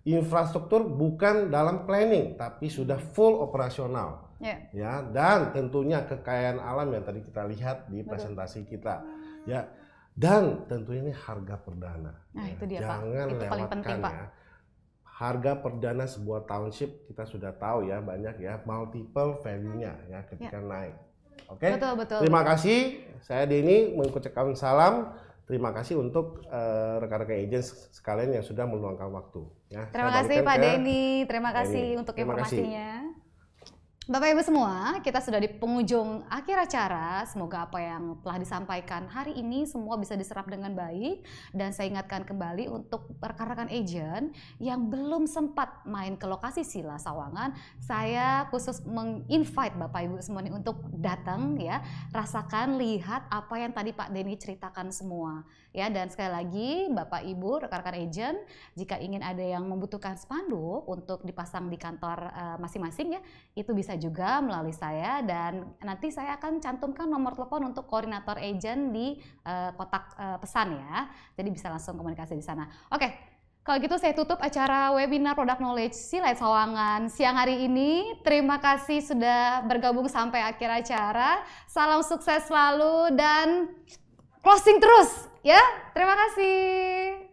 Infrastruktur bukan dalam planning tapi sudah full operasional ya, dan tentunya kekayaan alam yang tadi kita lihat di presentasi kita ya, dan tentunya ini harga perdana. Nah itu dia jangan Pak, itu paling penting ya. Pak. Harga perdana sebuah township kita sudah tahu ya, banyak ya multiple value-nya ya ketika naik. Oke. Betul. Terima kasih. Saya Denny mengucapkan salam. Terima kasih untuk rekan-rekan agent sekalian yang sudah meluangkan waktu. Ya, terima kasih Pak Denny, terima kasih untuk informasinya. Bapak Ibu semua, kita sudah di penghujung akhir acara. Semoga apa yang telah disampaikan hari ini semua bisa diserap dengan baik. Dan saya ingatkan kembali untuk rekan-rekan agent yang belum sempat main ke lokasi Sila Sawangan, saya khusus menginvite Bapak Ibu semua nih untuk datang ya, rasakan, lihat apa yang tadi Pak Denny ceritakan semua. Ya, dan sekali lagi Bapak Ibu rekan-rekan agent, jika ingin ada yang membutuhkan spanduk untuk dipasang di kantor masing-masing ya, itu bisa juga melalui saya, dan nanti saya akan cantumkan nomor telepon untuk koordinator agent di kotak pesan ya. Jadi bisa langsung komunikasi di sana. Oke, kalau gitu saya tutup acara webinar Product Knowledge Sila Sawangan siang hari ini. Terima kasih sudah bergabung sampai akhir acara. Salam sukses selalu dan closing terus ya. Terima kasih.